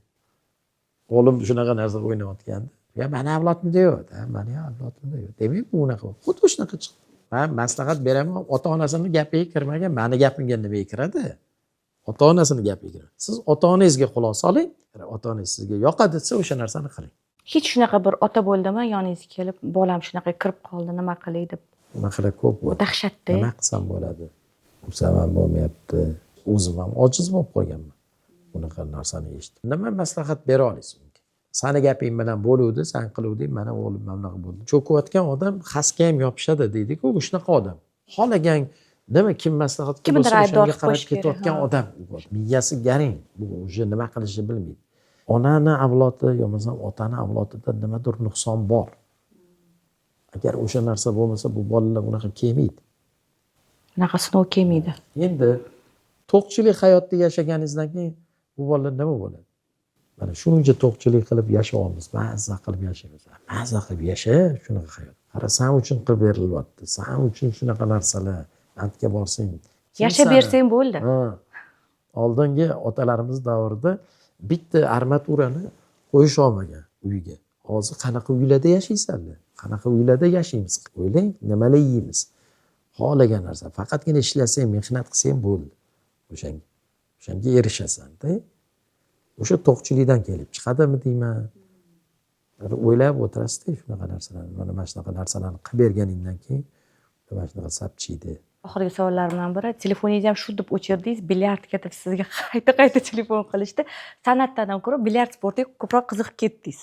O'g'lim shunaqa narsa o'ynayotgandi. Ya meni avlodimda yo'q, meni avlodimda yo'q. Demak, bu unaqa. Xuddi shunaqa chiqdi. Men maslahat beraman, ota-onasini gapiga kirmagan, meni gapimga nimaga kiradi? Ota-onasini gapiga kiradi. Siz ota-onangizga quloq soling, ota-onangiz sizga yoqadi desa o'sha narsani qiling. Hech shunaqa bir ota bo'ldimi, yoningizga kelib, bolam shunaqa kirib qoldi, nima qilay deb? Nima ko'p bo'ldi. Dahshatda. Nima qilsam bo'ladi? Qilsam ham bo'lmayapti. O'zim ham ojiz bo'lib qolganman. Bunaqa narsani eshitib. Nima maslahat bera olasiz unga? Sani gaping bilan bo'luvdi, sen qiluvding, mana o'g'lim mamlaqa bo'ldi. Cho'kayotgan odam xasga ham yopishadi deydi-ku, u shunaqa odam. Xolagan nima kim maslahat qilsa o'shanga qarab ketayotgan odam. Miyasi garing. Bu o'sha nima qilishni bilmaydi. Onani avlodi yo bo'lmasa otani avlodida nimadir nuqson bor. Agar o'sha narsa bo'lmasa bu bolalar unaqa kelmaydi. Unaqa sinov kelmaydi. Endi to'qchilik hayotda yashaganingizdan keyin bu bolalar nima bo'ladi? Mana shuncha to'qchilik qilib yashayapmiz, mazza qilib yashaymiz. Mazza qilib yasha, shunaqa hayot. Qara, sen uchun qilib berilyapti. Sen uchun shunaqa narsalar antga borsang, yashab bersang bo'ldi. Oldingi otalarimiz davrida bitta armaturani qo'yish olmagan uyiga. Hozir qanaqa uylarda yashaysanlar? Qanaqa uylarda yashaymiz? O'ylang, nimalar yeymiz? Xohlagan narsa, faqatgina ishlasang, mehnat qilsang bo'ldi. O'shanga erishasan-da. O'sha to'qchilikdan kelib chiqadimi deyman. O'ylab o'tirasiz-da shunaqa narsalarni. Mana shunaqa narsalarni qilib berganingdan keyin mana shunaqa sapchiydi. Oxirgi savollarimdan biri, telefoningizni ham shu deb o'chirdingiz, bilyardga deb sizga qayta telefon qilishdi. San'atdan ko'ra bilyard sportiga ko'proq qiziqib ketdingiz.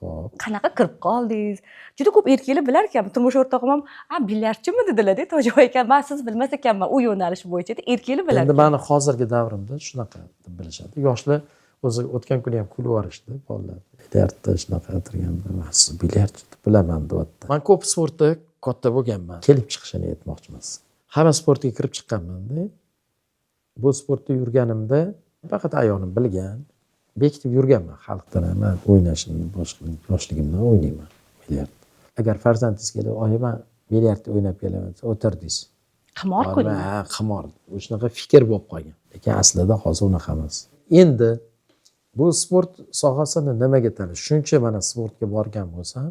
Xo'p. Qanaqa kirib qoldingiz? Juda ko'p erkaklar bilar ekan, turmush o'rtog'im ham, bilyardchimi dedilar-da, Tojiboy ekan. Men siz bilmas ekanman, u yo'nalish bo'yicha erkaklar bilar. Endi meni hozirgi davrimda shunaqa deb bilishadi. Yoshlar o'zi o'tgan kuni ham kulib yuborishdi bolalar. Bilyardda shunaqa o'tirganda, siz bilyard bilaman deyapti. Men ko'p sportda katta bo'lganman. Kelib chiqishini aytmoqchiman. Hamma sportga kirib chiqqanman-da. Bu sportda yurganimda faqat ayolim bilgan, bekitib yurganman xalqdan ham o'ynashimni, boshqa yoshligimdan o'ynayman bilyard. Agar farzandingiz kelib, "Oyi, men bilyardda o'ynab kelaman" desa, o'tirdingiz. Qimor-ku. Ha, qimor. Shunaqa fikr bo'lib qolgan. Lekin aslida hozir unaqa emas. Endi bu sport sohasini nimaga tanish? Shuncha mana sportga borgan bo'lsam,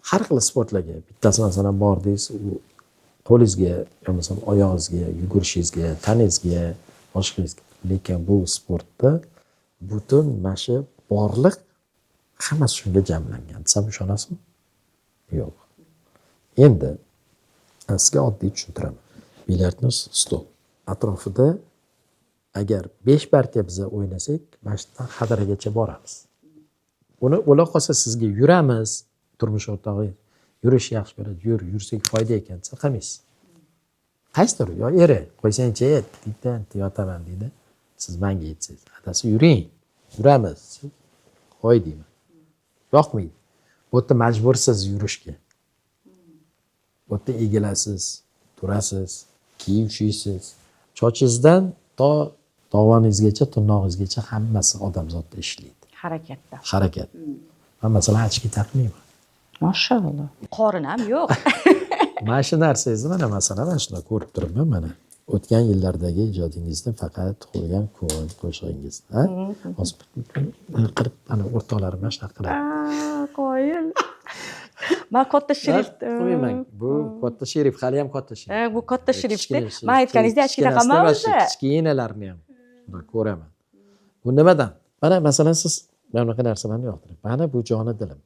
har xil sportlarga bittasi masalan bordingiz, u qo'lingizga, yo'lmasa oyog'ingizga, yugurishingizga, tanangizga, boshqangizga. Lekin bu sportda butun mana shu borliq hammasi shunga jamlangan desam ishonasizmi? Yo'q. Endi sizga oddiy tushuntiraman. Bilyardni stol atrofida agar 5 partiya biz o'ynasak, mana shu xadiragacha boramiz. Uni o'la qolsa sizga yuramiz, turmush o'rtog'i yurish yaxshi ko'radi, yursak foyda ekan desa qilmaysiz. Qaysidir yo eri qo'ysangchi deydan yotaman deydi. Siz menga aytsangiz, adasi yuring, yuramiz. Qo'y deyman. Yoqmaydi. Bu yerda majbursiz yurishga. Bu yerda egilasiz, turasiz, kiyim kiysiz. Sochingizdan to tovoningizgacha, tirnog'ingizgacha hammasi odamzodda ishlaydi. Harakatda. Harakat. Men masalan ochki taqmayman. Mashallah. Qorin ham yo'q. Mana shu narsangizni mana masalan mana shunda ko'rib turibman mana. O'tgan yillardagi ijodingizni faqat qo'ygan ko'l qo'shig'ingiz, ha? Hozir qirib ana o'rtoqlarim mana shunaqa qiladi. Qoyil. Men katta sherif. Qo'yman. Bu katta sherif, hali ham katta sherif. Bu katta sherifda. Men aytganingizdek ochki taqaman o'zi. Kichkinalarni ham shunda ko'raman. Bu nimadan? Mana masalan siz mana bunaqa narsalarni yoqtirib. Mana bu joni dilim.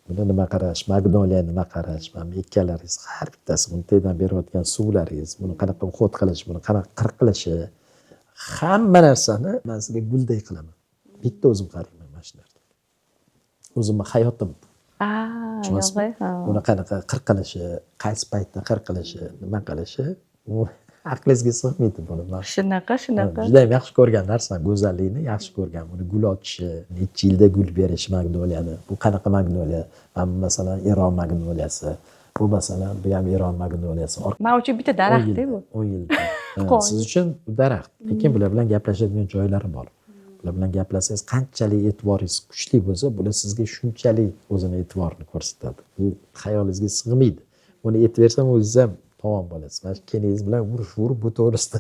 Buni nima qarash, Magnoliya nima qarash, mana ikkalaringiz har bittasi buni taydan berayotgan suvlaringiz, buni qanaqa xod qilish, buni qanaqa qirq qilishi, hamma narsani men sizga gulday qilaman. Bitta o'zim qarayman mana shu narsaga. O'zimning hayotim. Buni qanaqa qirq qilishi, qaysi paytda qirq qilishi, nima qilishi, u aqlingizga sig'maydi buni. Shunaqa. Juda ham yaxshi ko'rgan narsam, go'zallikni yaxshi ko'rgan. Uni gul ochishi, necha yilda gul berish magnoliyani. Bu qanaqa magnoliya? Mana masalan Eron magnoliyasi. Bu masalan bu ham Eron magnoliyasi. Men uchun bitta daraxt-ku bu. 10 yilda. Siz uchun daraxt. Lekin bular bilan gaplashadigan joylari bor. Bular bilan gaplashsangiz qanchalik e'tiboringiz kuchli bo'lsa, bular sizga shunchalik o'zini e'tiborini ko'rsatadi. Bu xayolingizga sig'maydi. Buni aytib bersam o'zingiz ham tamom bo'lasiz. Mana kelingiz bilan urib bu to'g'risida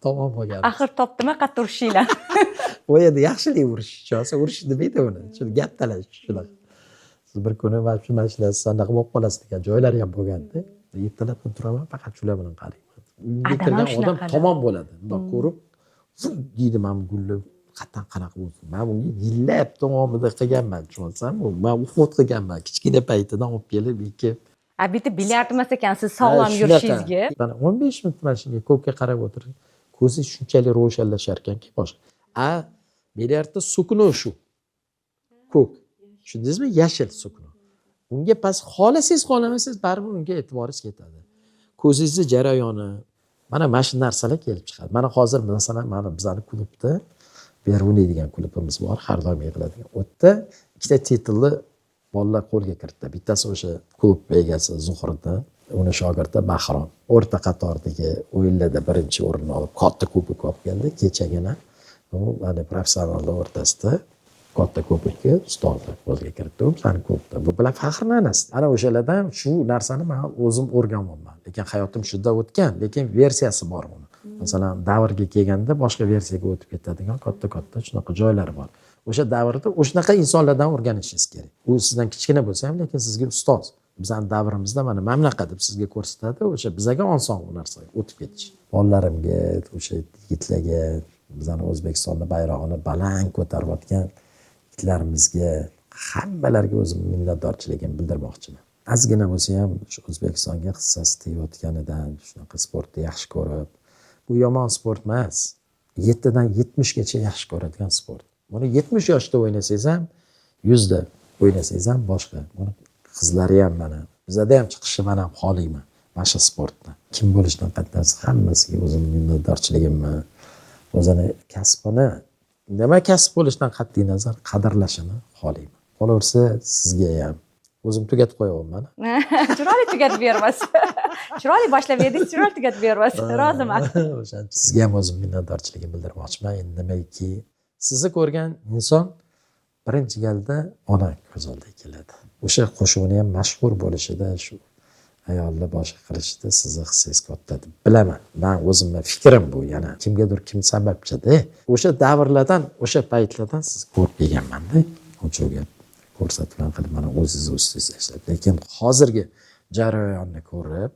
tamom bo'lgan. Axir topdimi qayerda urishinglar. U endi yaxshilik urish, chorsa urish demaydi uni. Shuni gap talash shunaqa. Siz bir kuni mana shu mashinasi sanaqa bo'lib qolasiz degan joylari ham bo'lganda, ertalab turaman, faqat shular bilan qarayman. Odam tamom bo'ladi. Bundoq ko'rib, deydi men gulni qatdan qanaqa bo'lsin. Men bunga yillab davomida qilganman, tushunsan? Men uxlab qilganman. Kichkina paytidan olib kelib ekib bitta bilyard emas ekan siz sog'lom yurishingizga. Mana 15 minut mana shunga ko'kka qarab o'tirib, ko'zi shunchalik ravshanlashar ekanki boshqa. Bilyardda sukuni shu. Ko'k. Tushundingizmi? Yashil sukuni. Unga pas xohlasangiz, xohlamasangiz baribir unga e'tiboringiz ketadi. Ko'zingizni jarayoni mana shu narsalar kelib chiqadi. Mana hozir masalan mana bizning klubda Beruni degan klubimiz bor, har doim yig'iladigan. U yerda ikkita titlli bolalar qo'lga kiritdi. Bittasi o'sha klub egasi Zuhriddin, uni shogirdi Bahrom. O'rta qatordagi o'yinlarda birinchi o'rinni olib, katta kubok olib keldi kechagina. U mana professionallar o'rtasida katta kubokni stolda qo'lga kiritdi. U bizning klubda. Bu bilan faxrlanasiz. Ana o'shalardan shu narsani men o'zim o'rganmoqman. Lekin hayotim shunda o'tgan, lekin versiyasi bor uni. Masalan, davrga kelganda boshqa versiyaga o'tib ketadigan katta shunaqa joylar bor. O'sha davrda o'shanaqa insonlardan o'rganishingiz kerak. U sizdan kichkina bo'lsa ham, lekin sizga ustoz. Bizning davrimizda mana bunaqa deb sizga ko'rsatadi, o'sha bizga oson bu narsa o'tib ketish. Bolalarimga, o'sha yigitlarga, bizning O'zbekistonning bayrog'ini baland ko'tarayotgan yigitlarimizga, hammalariga o'zim minnatdorchiligimni bildirmoqchiman. Ozgina bo'lsa ham shu O'zbekistonga hissasi tegayotganidan, shunaqa sportni yaxshi ko'rib, bu yomon sport emas. 7 dan 70 gacha yaxshi ko'radigan sport. Buni 70 yoshda o'ynasangiz ham, 100 da o'ynasangiz ham boshqa. Buni qizlari ham mana, bizda ham chiqishi men ham xohlayman. Mana shu sportni. Kim bo'lishidan qat'iy hammasiga o'zim minnatdorchiligimni, o'zini kasbini, nima kasb bo'lishidan qat'iy nazar qadrlashini xohlayman. Qolaversa sizga ham o'zim tugatib qo'yaman. Chiroyli tugatib berasiz. Chiroyli boshlab berdingiz, chiroyli tugatib berasiz. Roziman. O'shaning sizga ham o'zim minnatdorchiligimni bildirmoqchiman. Endi nimaiki sizni ko'rgan inson birinchi galda ona ko'z oldiga keladi. O'sha qo'shuvni ham mashhur bo'lishida, shu ayollar boshqa qilishida sizni hissingiz katta deb bilaman. Men o'zimning fikrim bu, yana kimgadir kim sababchida. O'sha davrlardan, o'sha paytlardan siz ko'rib kelganman-da. O'shaga ko'rsatuvlar qilib mana o'zingiz ustingizda ishlab. Lekin hozirgi jarayonni ko'rib,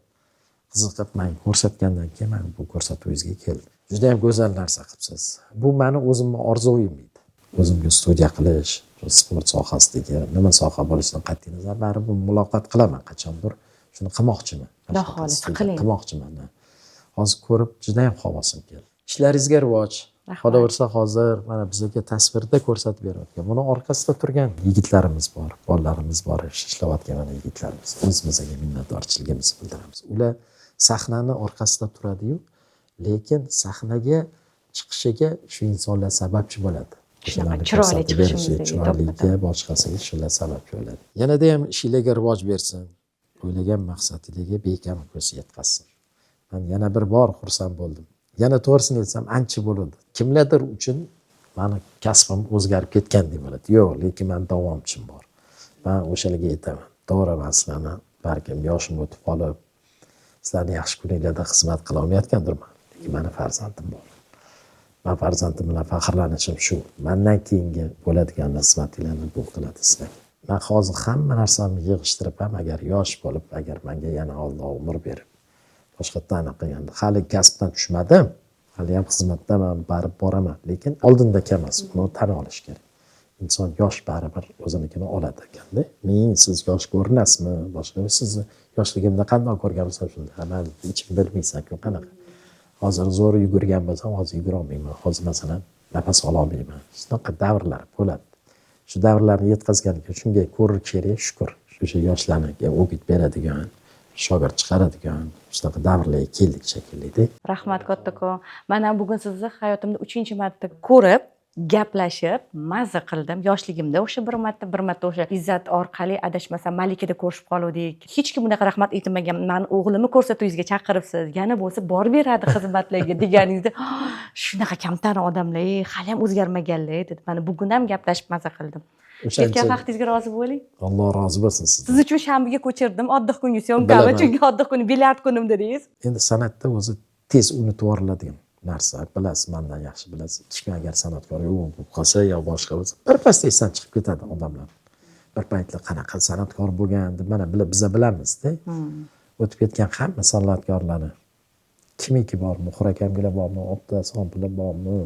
qiziqib man ko'rsatgandan keyin man bu ko'rsatuvingizga keldim. Juda ham go'zal narsa qilibsiz. Bu meni o'zimni orzuyim edi. O'zimga studiya qilish, sport sohasidagi nima soha bo'lishidan qat'iy nazar baribir muloqot qilaman qachondir. Shuni qilmoqchiman. Xudo xohlasa qiling. Qilmoqchiman. Hozir ko'rib juda ham havosim keldi. Ishlaringizga rivoj. Xudo ursa hozir mana bizga tasvirda ko'rsatib berayotgan. Buni orqasida turgan yigitlarimiz bor, bolalarimiz bor, ishlayotgan mana yigitlarimiz. O'zimizga minnatdorchiligimizni bildiramiz. Ular sahnani orqasida turadi-yu, lekin sahnaga chiqishiga shu insonlar sababchi bo'ladi. Shunaqa chiroyli chiqishimizga, chiroyliga, boshqasiga shular sababchi bo'ladi. Yanada ham ishingizga rivoj bersin. O'ylagan maqsadingizga bekam ko'z yetkazsin. Men yana bir bor xursand bo'ldim. Yana to'g'risini aytsam ancha bo'ldi. Kimlardir uchun meni kasbim o'zgarib ketgandek bo'ladi. Yo'q, lekin men davomchim bor. Men o'shalarga aytaman. To'g'ri, men sizlarni balkim yoshim o'tib qolib, sizlarning yaxshi kuninglarda xizmat qila olmayotgandirman. Lekin meni farzandim bor. Men farzandim bilan faxrlanishim shu. Mendan keyingi bo'ladigan xizmatinglarni bu qiladi sizlar. Men hozir hamma narsamni yig'ishtirib ham agar yosh bo'lib, agar menga yana Alloh umr berib boshqatdan qilganda hali kasbdan tushmadim. Hali ham xizmatda men barib boraman, lekin oldinda emas, buni tan olish kerak. Inson yosh baribir o'zinikini oladi ekanda. Men siz yosh ko'rinasizmi? Boshqa sizni yoshligimda qanday ko'rganimsan shunda. Men ichim bilmaysan-ku qanaqa. Hozir zo'r yugurgan bo'lsam, hozir yugura olmayman. Hozir masalan nafas ola olmayman. Shunaqa davrlar bo'ladi. Shu davrlarni yetkazganiga shunga ko'rir kerak, shukr. O'sha yoshlarga o'g'it beradigan, shogird chiqaradigan shunaqa davrlarga keldik shekilli. Rahmat kattakon. Mana bugun sizni hayotimda 3-marta ko'rib, gaplashib, mazza qildim. Yoshligimda o'sha bir marta o'sha Izzat orqali adashmasam Malikada ko'rishib qoluvdik. Hech kim bunaqa rahmat aytmagan. Men o'g'limni ko'rsatuvingizga chaqiribsiz. Yana bo'lsa borib beradi xizmatlarga deganingizda, shunaqa kamtar odamlar, hali ham o'zgarmaganlar dedi. Mana bugun ham gaplashib mazza qildim. Ketgan vaqtingizga rozi bo'ling. Alloh rozi bo'lsin sizdan. Siz uchun shanbaga ko'chirdim, oddiy kungi syomkani, chunki oddiy kuni bilyard kunim dedingiz. Endi san'atda o'zi tez unutib yuboriladigan narsa. Bilasiz, mendan yaxshi bilasiz. Kim agar san'atkor bo'lib qolsa yo boshqa bo'lsa, birpasda esdan chiqib ketadi odamlar. Bir paytlar qanaqa san'atkor bo'lgan deb mana biza bilamiz-da. O'tib ketgan hamma san'atkorlarni kimiki bor, Muxor akamlar bormi, Obdason bilan bormi,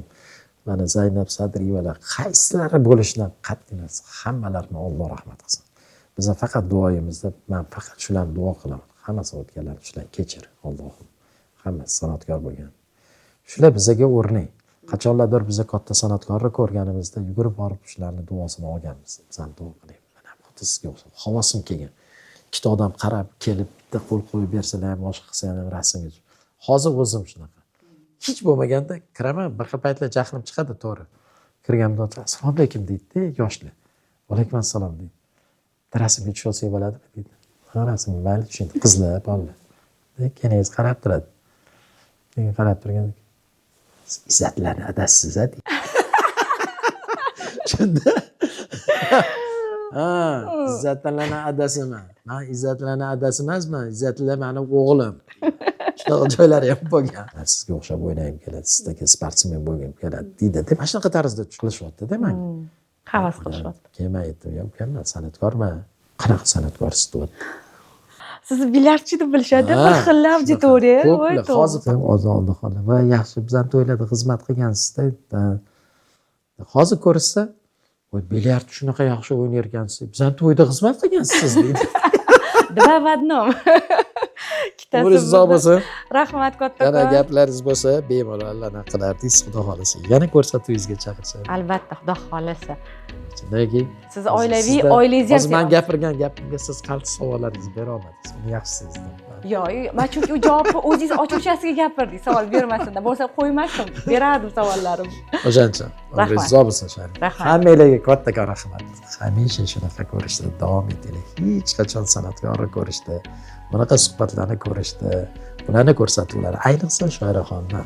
mana Zaynab Sadriyevalar qaysilari bo'lishidan qat'iy nazar hammalarini Alloh rahmat qilsin. Biz faqat duoyimizda men faqat shularni duo qilaman. Hammasi o'tganlarni shular kechir, Allohim. Hammasi san'atkor bo'lgan. Shular bizga o'rnak. Qachonlardir biz katta san'atkorni ko'rganimizda yugurib borib shularni duosini olganmiz. Bizdan duo qiling. Mana bu sizga havosim kelgan. Ikkita odam qarab kelib bitta qo'l qo'yib bersalar ham boshqa qilsa ham rasmga. Hozir o'zim shunaqa. Hech bo'lmaganda kiraman, bir xil paytlar jahlim chiqadi, to'g'ri. Kirganimda assalomu alaykum deydi, yoshlar. Alaykum assalom deydi. Rasmga tushsak bo'ladimi deydi. Ha, rasmga mayli tushing, qizlar, bolalar. Kelingiz qarab turadi. Keyin qarab turgan izzatlarni adasiz deydi. Shunda ha, izzatlarni adasiman. Men izzatlarni adasi emasman, izzatlar meni o'g'lim. Shunaqa joylari ham bo'lgan. Sizga o'xshab o'ynagim keladi, sizdagi sportsmen bo'lgim keladi deydi. Mana shunaqa tarzda qilishyapti-da menga. Havas qilishyapti. Keyin men aytdim, "Uka, men san'atkorman." Qanaqa san'atkorsiz deyapti. Sizni bilyardchi deb bilishadi, bir xil auditoriya. Voy, hozir ham ozonda qoldi. Va yaxshi, bizdan to'ylarda xizmat qilgansizda. Hozir ko'rsa, "Voy, bilyard shunaqa yaxshi o'ynar ekansiz. Bizdan to'yda xizmat qilgansiz" deydi. Dva v одном. Umringiz uzoq bo'lsin. Rahmat kattakon. Yana gaplaringiz bo'lsa, bemalol Allohni qilardingiz, Xudo xolasa. Yana ko'rsatuvingizga chaqirsa. Albatta, Xudo xolasa. Chunki siz oilaviy oilangiz ham. Men gapirgan gapimga siz qaltis savollaringizni bera olmadingiz. Uni yaxshi sezdim. Yo'q, men chunki u javobni o'zingiz ochiqchasiga gapirdik, savol bermasdan. Bo'lsa qo'ymasdim, berardim savollarim. O'shancha. Umringiz uzoq bo'lsin, Sharif. Hammalarga kattakon rahmat. Hamisha shunaqa ko'rishda davom etinglar. Hech qachon san'atkorni ko'rishda, bunaqa suhbatlarni ko'rishda, bularni ko'rsatuvlar, ayniqsa Shoiraxonni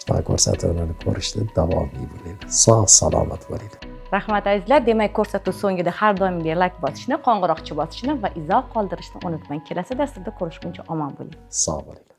shunaqa ko'rsatuvlarni ko'rishda davomli bo'linglar. Sog' salomat bo'linglar. Rahmat azizlar, demak ko'rsatuv so'ngida har doimgi like bosishni, qo'ng'iroqcha bosishni va izoh qoldirishni unutmang. Kelasi dasturda ko'rishguncha omon bo'ling. Sog' bo'linglar.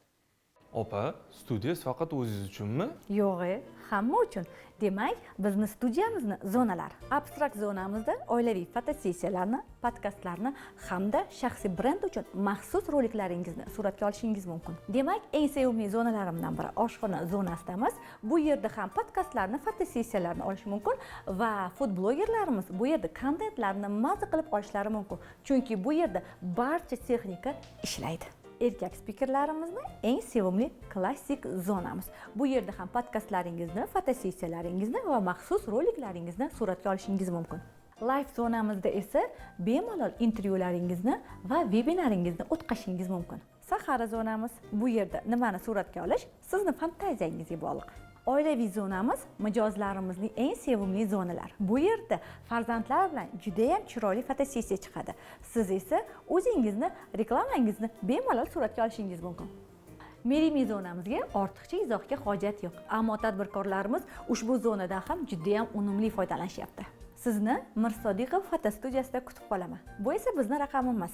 Opa, studiyasi faqat o'zingiz uchunmi? Yo'g'i, hamma uchun. Demak, bizni studiyamizni zonalar. Abstrakt zonamizda oilaviy fotosessiyalarni, podkastlarni hamda shaxsiy brend uchun maxsus roliklaringizni suratga olishingiz mumkin. Demak, eng sevimli zonalarimdan biri oshxona zonasidamiz. Bu yerda ham podkastlarni, fotosessiyalarni olish mumkin va food blogerlarimiz bu yerda kontentlarni maza qilib olishlari mumkin. Chunki bu yerda barcha texnika ishlaydi. Erkak spikerlarimizni eng sevimli klassik zonamiz. Bu yerda ham podkastlaringizni, fotosessiyalaringizni va maxsus roliklaringizni suratga olishingiz mumkin. Live zonamizda esa bemalol intervyularingizni va vebinaringizni o'tkazishingiz mumkin. Sahara zonamiz. Bu yerda nimani suratga olish sizni fantaziyangizga bog'liq. Oilaviy zonamiz mijozlarimizning eng sevimli zonalar. Bu yerda farzandlar bilan juda ham chiroyli fotosessiya chiqadi. Siz esa o'zingizni, reklamangizni bemalol suratga olishingiz mumkin. Merimi zonamizga ortiqcha izohga hojat yo'q. Ammo tadbirkorlarimiz ushbu zonadan ham juda ham unumli foydalanishyapti. Sizni Mir Sodiqov fotostudiyasida kutib qolaman. Bu esa bizning raqamimiz.